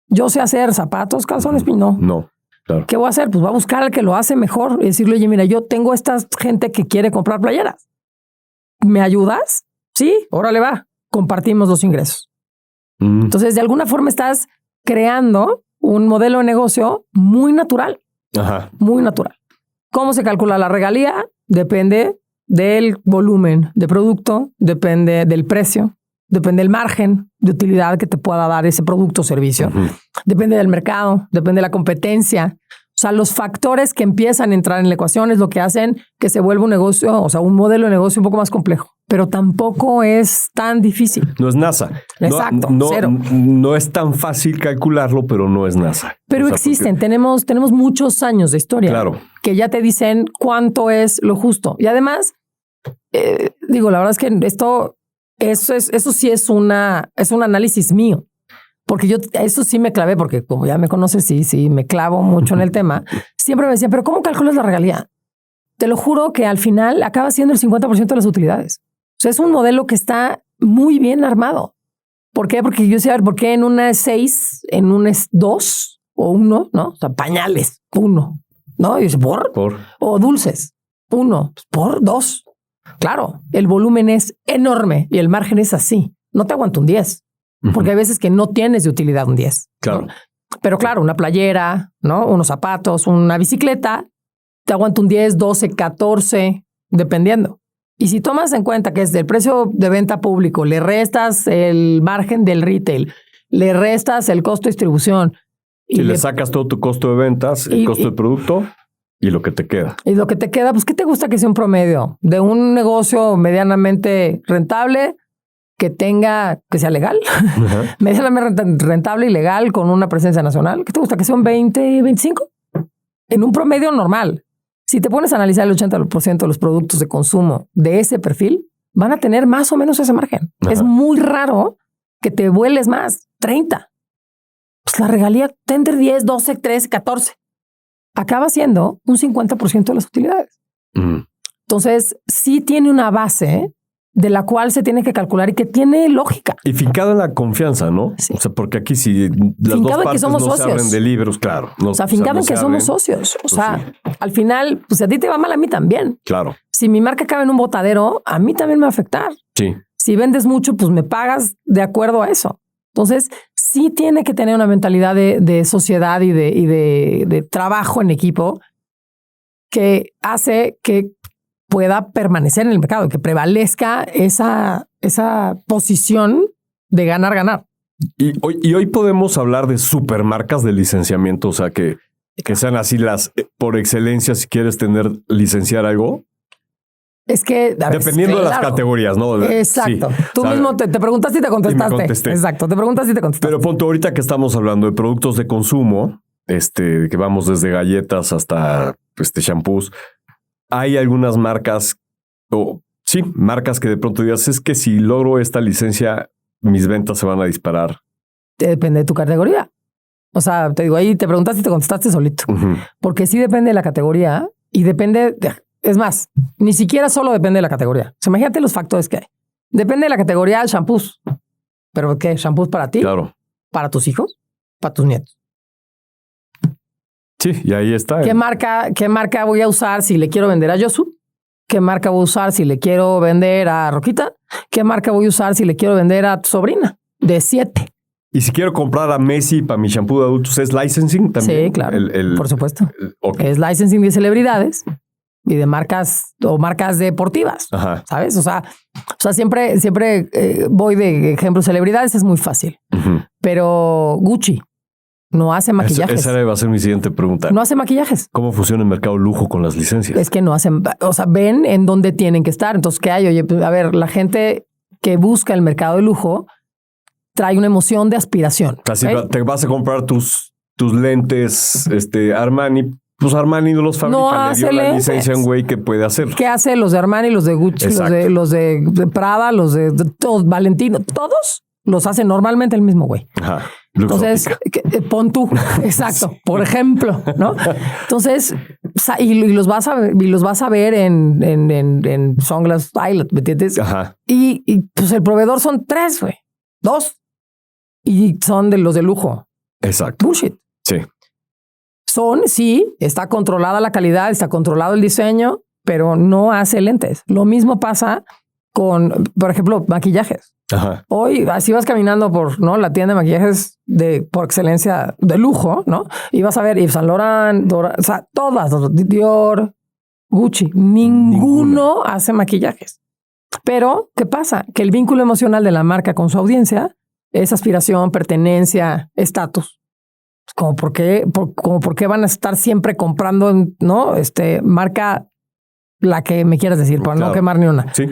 Yo sé hacer zapatos, calzones, piñatas. No. Claro. ¿Qué voy a hacer? Pues voy a buscar al que lo hace mejor y decirle, oye, mira, yo tengo esta gente que quiere comprar playeras. ¿Me ayudas? Sí, órale va. Compartimos los ingresos. Entonces, de alguna forma estás creando un modelo de negocio muy natural. Ajá. Muy natural. ¿Cómo se calcula la regalía? Depende del volumen de producto, depende del precio, depende del margen de utilidad que te pueda dar ese producto o servicio. Uh-huh. Depende del mercado, depende de la competencia. O O sea, los factores que empiezan a entrar en la ecuación es lo que hacen que se vuelva un negocio, o sea, un modelo de negocio un poco más complejo, pero tampoco es tan difícil. No es NASA. Exacto, cero. No es tan fácil calcularlo, pero no es NASA. Pero existen, tenemos muchos años de historia, claro, que ya te dicen cuánto es lo justo. Y además, digo, la verdad es que eso sí es un análisis mío. Porque yo eso sí me clavé, porque como ya me conoces, sí, me clavo mucho en el tema. Siempre me decían, pero ¿cómo calculas la regalía? Te lo juro que al final acaba siendo el 50% de las utilidades. O sea, es un modelo que está muy bien armado. ¿Por qué? Porque yo decía, a ver, ¿por qué en una es 6, en una es 2 o 1? ¿No? O sea, pañales, 1. ¿No? Y dice, ¿por? O dulces, 1, por 2. Claro, el volumen es enorme y el margen es así. No te aguanto un 10. Porque hay veces que no tienes de utilidad un 10. Claro. ¿No? Pero claro, una playera, ¿no? Unos zapatos, una bicicleta, te aguanta un 10, 12, 14, dependiendo. Y si tomas en cuenta que es del precio de venta público, le restas el margen del retail, le restas el costo de distribución. Y le sacas todo tu costo de ventas, el costo del producto y lo que te queda. Y lo que te queda, pues, ¿qué te gusta que sea un promedio? De un negocio medianamente rentable, que sea legal, medianamente rentable y legal con una presencia nacional. ¿Qué te gusta? Que sea un 20, 25 en un promedio normal. Si te pones a analizar el 80% de los productos de consumo de ese perfil, van a tener más o menos ese margen. Ajá. Es muy raro que te vueles más, 30. Pues la regalía está entre 10, 12, 13, 14. Acaba siendo un 50% de las utilidades. Entonces, sí tiene una base de la cual se tiene que calcular y que tiene lógica. Y fincado en la confianza, ¿no? Sí. O sea, porque aquí si las fincado dos partes no socios. Se abren de libros, claro. No, o sea, fincado en que somos socios. O sea, sí. Al final, pues a ti te va mal, a mí también. Claro. Si mi marca cabe en un botadero, a mí también me va a afectar. Sí. Si vendes mucho, pues me pagas de acuerdo a eso. Entonces, sí tiene que tener una mentalidad de sociedad y de trabajo en equipo que hace que pueda permanecer en el mercado, que prevalezca esa posición de ganar. Y hoy podemos hablar de supermarcas de licenciamiento, o sea, que sean así las por excelencia si quieres licenciar algo. Es que dependiendo de las categorías, ¿no? Exacto. Sí, tú mismo te preguntaste y te contestaste. Y me contesté. Exacto, te preguntaste y te contestaste. Pero punto, ahorita que estamos hablando de productos de consumo, que vamos desde galletas hasta shampoos, hay algunas marcas, marcas que de pronto digas, es que si logro esta licencia, mis ventas se van a disparar. Depende de tu categoría. O sea, te digo, ahí te preguntaste y te contestaste solito. Porque sí depende de la categoría y depende es más, ni siquiera solo depende de la categoría. O sea, imagínate los factores que hay. Depende de la categoría de shampoos. ¿Pero qué? ¿Shampoos para ti? Claro. ¿Para tus hijos? ¿Para tus nietos? Sí, y ahí está. ¿Qué marca voy a usar si le quiero vender a Yosu? ¿Qué marca voy a usar si le quiero vender a Roquita? ¿Qué marca voy a usar si le quiero vender a tu sobrina de 7? Y si quiero comprar a Messi para mi shampoo de adultos, ¿es licensing también? Sí, claro. Por supuesto. Okay. Es licensing de celebridades y de marcas o marcas deportivas. Ajá. ¿Sabes? O sea, siempre voy de ejemplo celebridades, es muy fácil. Pero Gucci no hace maquillajes. Esa va a ser mi siguiente pregunta. No hace maquillajes. ¿Cómo funciona el mercado lujo con las licencias? Es que no hacen, o sea, ven en dónde tienen que estar. Entonces, ¿qué hay? Oye, a ver, la gente que busca el mercado de lujo trae una emoción de aspiración. Casi te vas a comprar tus lentes Armani. Pues Armani no los fabrica, no le dio la licencia a un güey que puede hacerlo. ¿Qué hace los de Armani, los de Gucci, los de Prada, los de todos, Valentino? Todos los hace normalmente el mismo güey. Ajá. Entonces, pon tú, exacto, por ejemplo, ¿no? Entonces, y los vas a ver en Sunglass Island, ¿me entiendes? Ajá. Y pues el proveedor son 3, güey, 2. Y son de los de lujo. Exacto. Bullshit. Sí. Sí, está controlada la calidad, está controlado el diseño, pero no hace lentes. Lo mismo pasa con, por ejemplo, maquillajes. Ajá. Hoy, así vas caminando por la tienda de maquillajes por excelencia de lujo, ¿no? Y vas a ver Yves Saint Laurent, o sea, todas, Dior, Gucci, ninguno hace maquillajes. Pero, ¿qué pasa? Que el vínculo emocional de la marca con su audiencia es aspiración, pertenencia, estatus. Como por qué van a estar siempre comprando, ¿no? Marca la que me quieras decir, para no quemar ni una. Sí.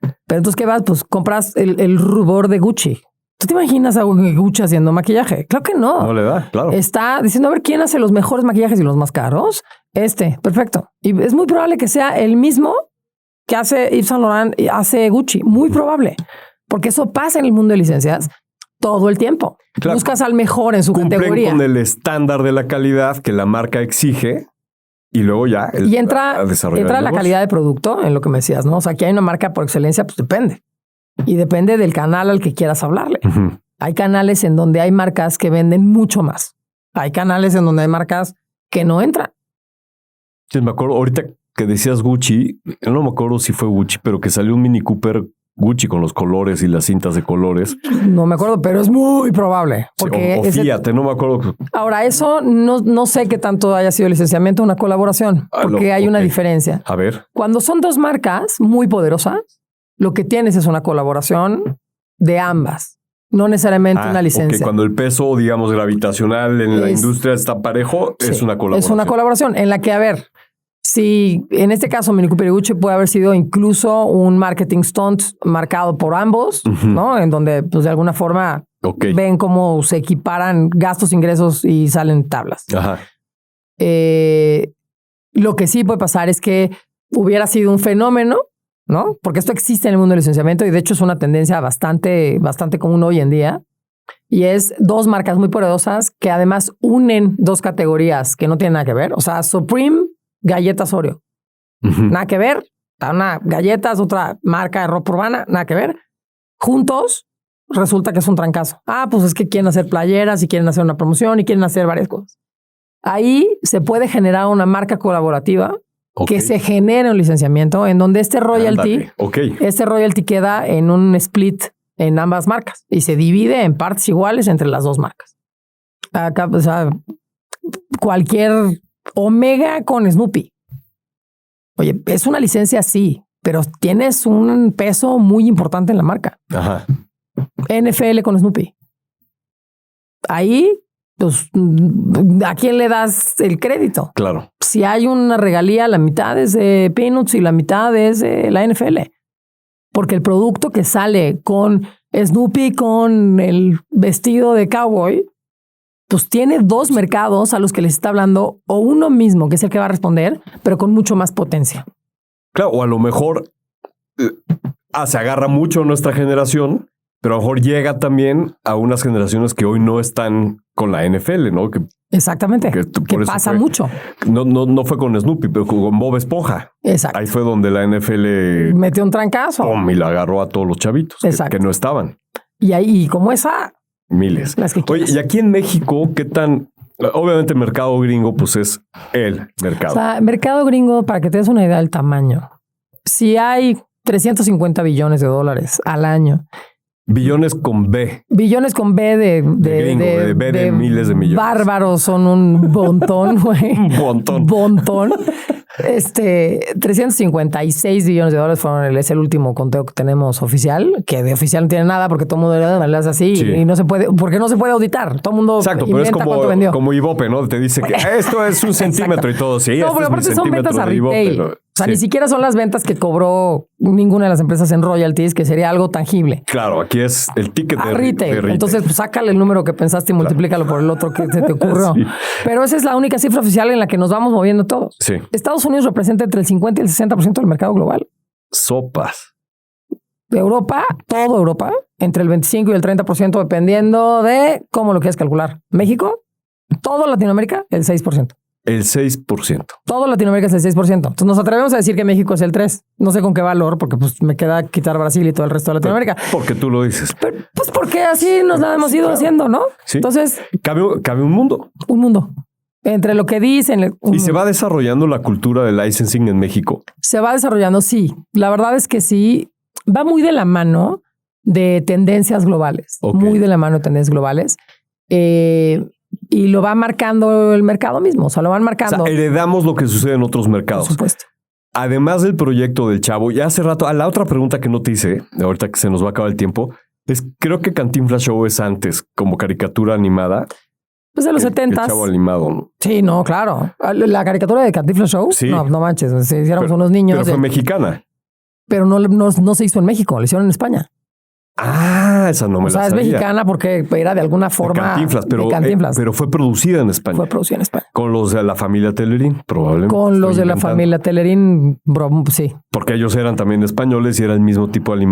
Pero entonces, ¿qué vas? Pues compras el rubor de Gucci. ¿Tú te imaginas a Gucci haciendo maquillaje? Claro que no. No le da, claro. Está diciendo a ver quién hace los mejores maquillajes y los más caros. Perfecto. Y es muy probable que sea el mismo que hace Yves Saint Laurent y hace Gucci. Muy probable. Porque eso pasa en el mundo de licencias todo el tiempo. Claro. Buscas al mejor en su categoría. Con el estándar de la calidad que la marca exige y luego ya... entra la calidad de producto en lo que me decías, ¿no? O sea, aquí hay una marca por excelencia, pues depende. Y depende del canal al que quieras hablarle. Uh-huh. Hay canales en donde hay marcas que venden mucho más. Hay canales en donde hay marcas que no entran. Sí, me acuerdo, ahorita que decías Gucci, yo no me acuerdo si fue Gucci, pero que salió un Mini Cooper Gucci con los colores y las cintas de colores. No me acuerdo, pero es muy probable. Porque sí, o Fiat, no me acuerdo. Ahora, eso no sé qué tanto haya sido licenciamiento o una colaboración, porque hay una diferencia. A ver. Cuando son dos marcas muy poderosas, lo que tienes es una colaboración de ambas, no necesariamente una licencia. Cuando el peso, digamos, gravitacional en la industria está parejo, sí, es una colaboración. Es una colaboración en la que, a ver, si en este caso Mini Cooper y Gucci puede haber sido incluso un marketing stunt marcado por ambos, uh-huh, ¿no? En donde, pues, de alguna forma ven cómo se equiparan gastos, ingresos y salen tablas. Ajá. Lo que sí puede pasar es que hubiera sido un fenómeno, ¿no? Porque esto existe en el mundo del licenciamiento y de hecho es una tendencia bastante común hoy en día. Y es dos marcas muy poderosas que además unen dos categorías que no tienen nada que ver. O sea, Supreme, galletas Oreo. Uh-huh. Nada que ver. Una galletas, otra marca de ropa urbana, nada que ver. Juntos resulta que es un trancazo. Pues es que quieren hacer playeras y quieren hacer una promoción y quieren hacer varias cosas. Ahí se puede generar una marca colaborativa que se genere un licenciamiento en donde este royalty queda en un split en ambas marcas y se divide en partes iguales entre las dos marcas. Acá, o sea, cualquier Omega con Snoopy. Oye, es una licencia, sí, pero tienes un peso muy importante en la marca. Ajá. NFL con Snoopy. Ahí, pues, ¿a quién le das el crédito? Claro. Si hay una regalía, la mitad es de Peanuts y la mitad es de la NFL. Porque el producto que sale con Snoopy, con el vestido de cowboy, pues tiene dos mercados a los que les está hablando, o uno mismo, que es el que va a responder, pero con mucho más potencia. Claro, o a lo mejor se agarra mucho a nuestra generación, pero a lo mejor llega también a unas generaciones que hoy no están con la NFL, ¿no? Exactamente. Que pasa mucho. No fue con Snoopy, pero con Bob Esponja. Exacto. Ahí fue donde la NFL metió un trancazo. Y la agarró a todos los chavitos que no estaban. Y como esa... Miles. Oye, y aquí en México, ¿qué tan...? Obviamente el mercado gringo, pues es el mercado. O sea, mercado gringo, para que te des una idea del tamaño. Si hay 350 billones de dólares al año. Billones con B. Billones con B de B de miles de millones. Bárbaros, son un montón, güey. Un montón. 356 billones de dólares es el último conteo que tenemos oficial, que de oficial no tiene nada porque todo el mundo le hace así y no se puede, porque no se puede auditar. Todo el mundo inventa cuánto vendió. Como Ibope, ¿no? Te dice que esto es un centímetro y todo. Sí, no, pero aparte son ventas a retail. O sea, ni siquiera son las ventas que cobró ninguna de las empresas en royalties, que sería algo tangible. Claro, aquí es el ticket de retail. Entonces, pues, sácale el número que pensaste y multiplícalo por el otro que se te ocurrió. Sí. Pero esa es la única cifra oficial en la que nos vamos moviendo todos. Sí. Estados Unidos representa entre el 50 y el 60% del mercado global. Sopas. Europa, toda Europa, entre el 25 y el 30%, dependiendo de cómo lo quieras calcular. México, todo Latinoamérica, el 6%. El 6%. Todo Latinoamérica es el 6%. Entonces nos atrevemos a decir que México es el 3%. No sé con qué valor, porque pues me queda quitar Brasil y todo el resto de Latinoamérica. Porque tú lo dices. Pero, pues porque así nos la hemos ido haciendo, ¿no? Sí. Entonces... Cabe un mundo. Un mundo. Entre lo que dicen... ¿Y se va desarrollando la cultura del licensing en México? Se va desarrollando, sí. La verdad es que sí. Va muy de la mano de tendencias globales. Okay. Muy de la mano de tendencias globales. Y lo va marcando el mercado mismo. O sea, lo van marcando. O sea, heredamos lo que sucede en otros mercados. Por supuesto. Además del proyecto del Chavo, ya hace rato, a la otra pregunta que no te hice, ahorita que se nos va a acabar el tiempo, es creo que Cantinflas Show es antes como caricatura animada. Pues de los 70s. El Chavo animado, ¿no? Sí, no, claro. La caricatura de Cantinflas Show. Sí. No manches. Si éramos unos niños. Pero fue mexicana. Pero no se hizo en México, lo hicieron en España. Ah, esa no me la sabía. O sea, es mexicana porque era de alguna forma Cantinflas, de Cantinflas. Pero fue producida en España. Fue producida en España. Con los de la familia Telerín, probablemente. Con los de la familia Telerín, sí. Porque ellos eran también españoles y era el mismo tipo de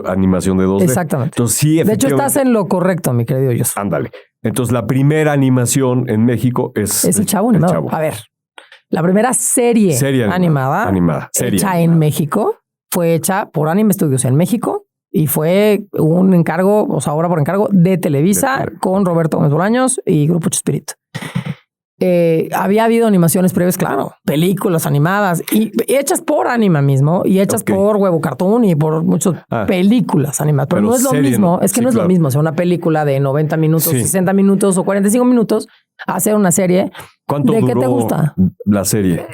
animación de 2D. Exactamente. Entonces, sí, de hecho, estás en lo correcto, mi querido Yos. Ándale. Entonces, la primera animación en México es el Chavo animado. Chavo. A ver, la primera serie animada hecha en México fue hecha por Anime Studios en México. Y fue un encargo, o sea, ahora por encargo de Televisa con Roberto Gómez Bolaños y Grupo Chespirito. Había habido animaciones previas, claro, películas animadas y hechas por Anima mismo y hechas por Huevo Cartoon y por muchas películas animadas. Pero no es lo mismo, es que no es lo mismo. O sea, una película de 90 minutos, 60 minutos o 45 minutos, hacer una serie. ¿Cuánto ¿De duró qué te gusta? La serie?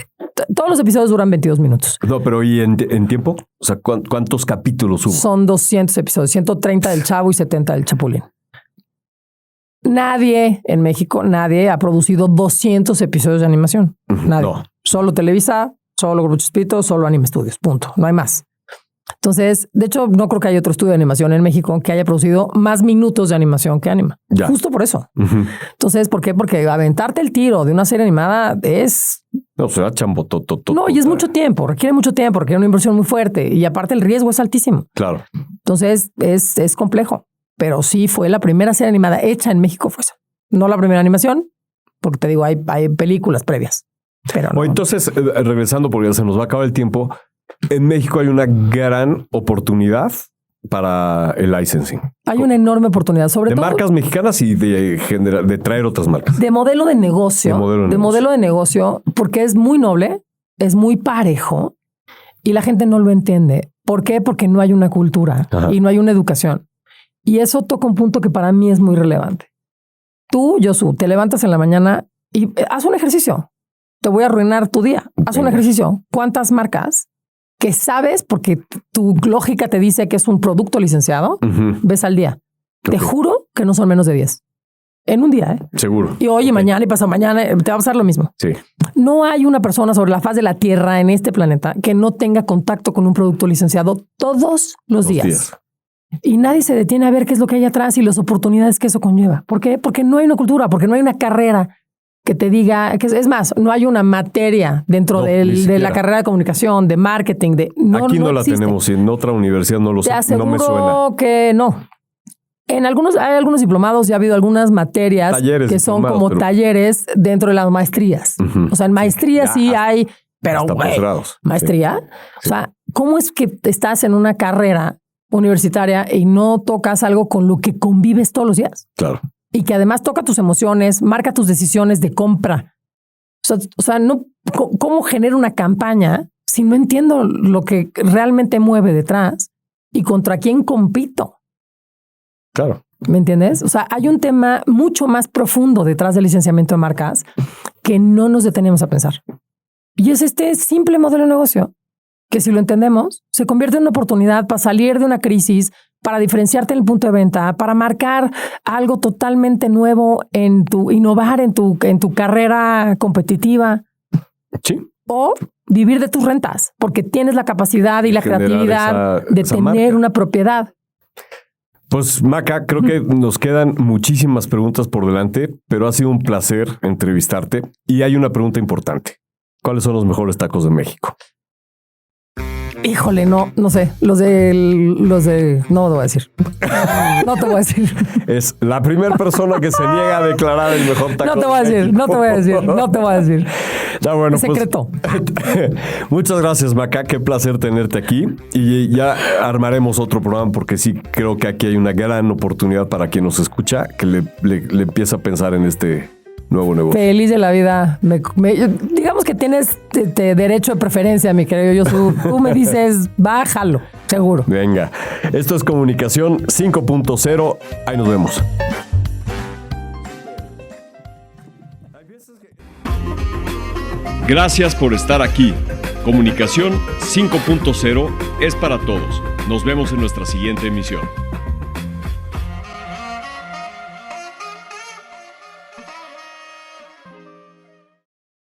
Todos los episodios duran 22 minutos. No, pero ¿y en tiempo? O sea, ¿cuántos capítulos hubo? Son 200 episodios, 130 del Chavo y 70 del Chapulín. Nadie en México, nadie ha producido 200 episodios de animación. Nadie. No. Solo Televisa, solo Grupo Chespirito, solo Anime Studios. Punto. No hay más. Entonces, de hecho, no creo que haya otro estudio de animación en México que haya producido más minutos de animación que Anima. Ya. Justo por eso. Entonces, ¿por qué? Porque aventarte el tiro de una serie animada es... No, será chambotototo. No, y es mucho tiempo. Requiere mucho tiempo, requiere una inversión muy fuerte. Y aparte el riesgo es altísimo. Claro. Entonces, es complejo. Pero sí fue la primera serie animada hecha en México. Fue esa. No la primera animación, porque te digo, hay películas previas. Pero no. Entonces, regresando, porque ya se nos va a acabar el tiempo... En México hay una gran oportunidad para el licensing. Hay una enorme oportunidad, sobre todo... De marcas mexicanas y de traer otras marcas. De modelo de negocio. De modelo de negocio, porque es muy noble, es muy parejo y la gente no lo entiende. ¿Por qué? Porque no hay una cultura y no hay una educación. Y eso toca un punto que para mí es muy relevante. Tú, Yosu, te levantas en la mañana y haz un ejercicio. Te voy a arruinar tu día. Haz un ejercicio. ¿Cuántas marcas que sabes, porque tu lógica te dice que es un producto licenciado, ves al día? Te juro que no son menos de 10. En un día, ¿eh? Seguro. Y hoy y mañana y pasado mañana te va a pasar lo mismo. Sí. No hay una persona sobre la faz de la Tierra en este planeta que no tenga contacto con un producto licenciado todos los días. Y nadie se detiene a ver qué es lo que hay atrás y las oportunidades que eso conlleva. ¿Por qué? Porque no hay una cultura, porque no hay una carrera que te diga, que es más, no hay una materia dentro de la carrera de comunicación, de marketing, aquí no la tenemos, en otra universidad no lo sé, no me suena. Que no. Hay algunos diplomados y ha habido algunas materias talleres que son como talleres dentro de las maestrías. O sea, en maestría sí hay, pero maestría. Sí. O sea, ¿cómo es que estás en una carrera universitaria y no tocas algo con lo que convives todos los días? Claro. Y que además toca tus emociones, marca tus decisiones de compra. O sea, no, ¿cómo genero una campaña si no entiendo lo que realmente mueve detrás y contra quién compito? Claro. ¿Me entiendes? O sea, hay un tema mucho más profundo detrás del licenciamiento de marcas que no nos detenemos a pensar. Y es este simple modelo de negocio que, si lo entendemos, se convierte en una oportunidad para salir de una crisis, para diferenciarte en el punto de venta, para marcar algo totalmente nuevo innovar en tu carrera competitiva. Sí. O vivir de tus rentas, porque tienes la capacidad y la creatividad de tener una propiedad. Pues, Maca, creo que nos quedan muchísimas preguntas por delante, pero ha sido un placer entrevistarte. Y hay una pregunta importante. ¿Cuáles son los mejores tacos de México? Híjole, no sé. Los de no te voy a decir. No te voy a decir. Es la primera persona que se niega a declarar el mejor taco. No te voy a decir, no te voy a decir. Ya, bueno, es secreto. Pues, muchas gracias, Maca. Qué placer tenerte aquí. Y ya armaremos otro programa porque sí creo que aquí hay una gran oportunidad para quien nos escucha que le empieza a pensar en este nuevo negocio. Feliz de la vida. Digamos que tienes derecho de preferencia, mi querido Yosu. Tú me dices, bájalo, seguro. Venga, esto es Comunicación 5.0. Ahí nos vemos. Gracias por estar aquí. Comunicación 5.0 es para todos. Nos vemos en nuestra siguiente emisión.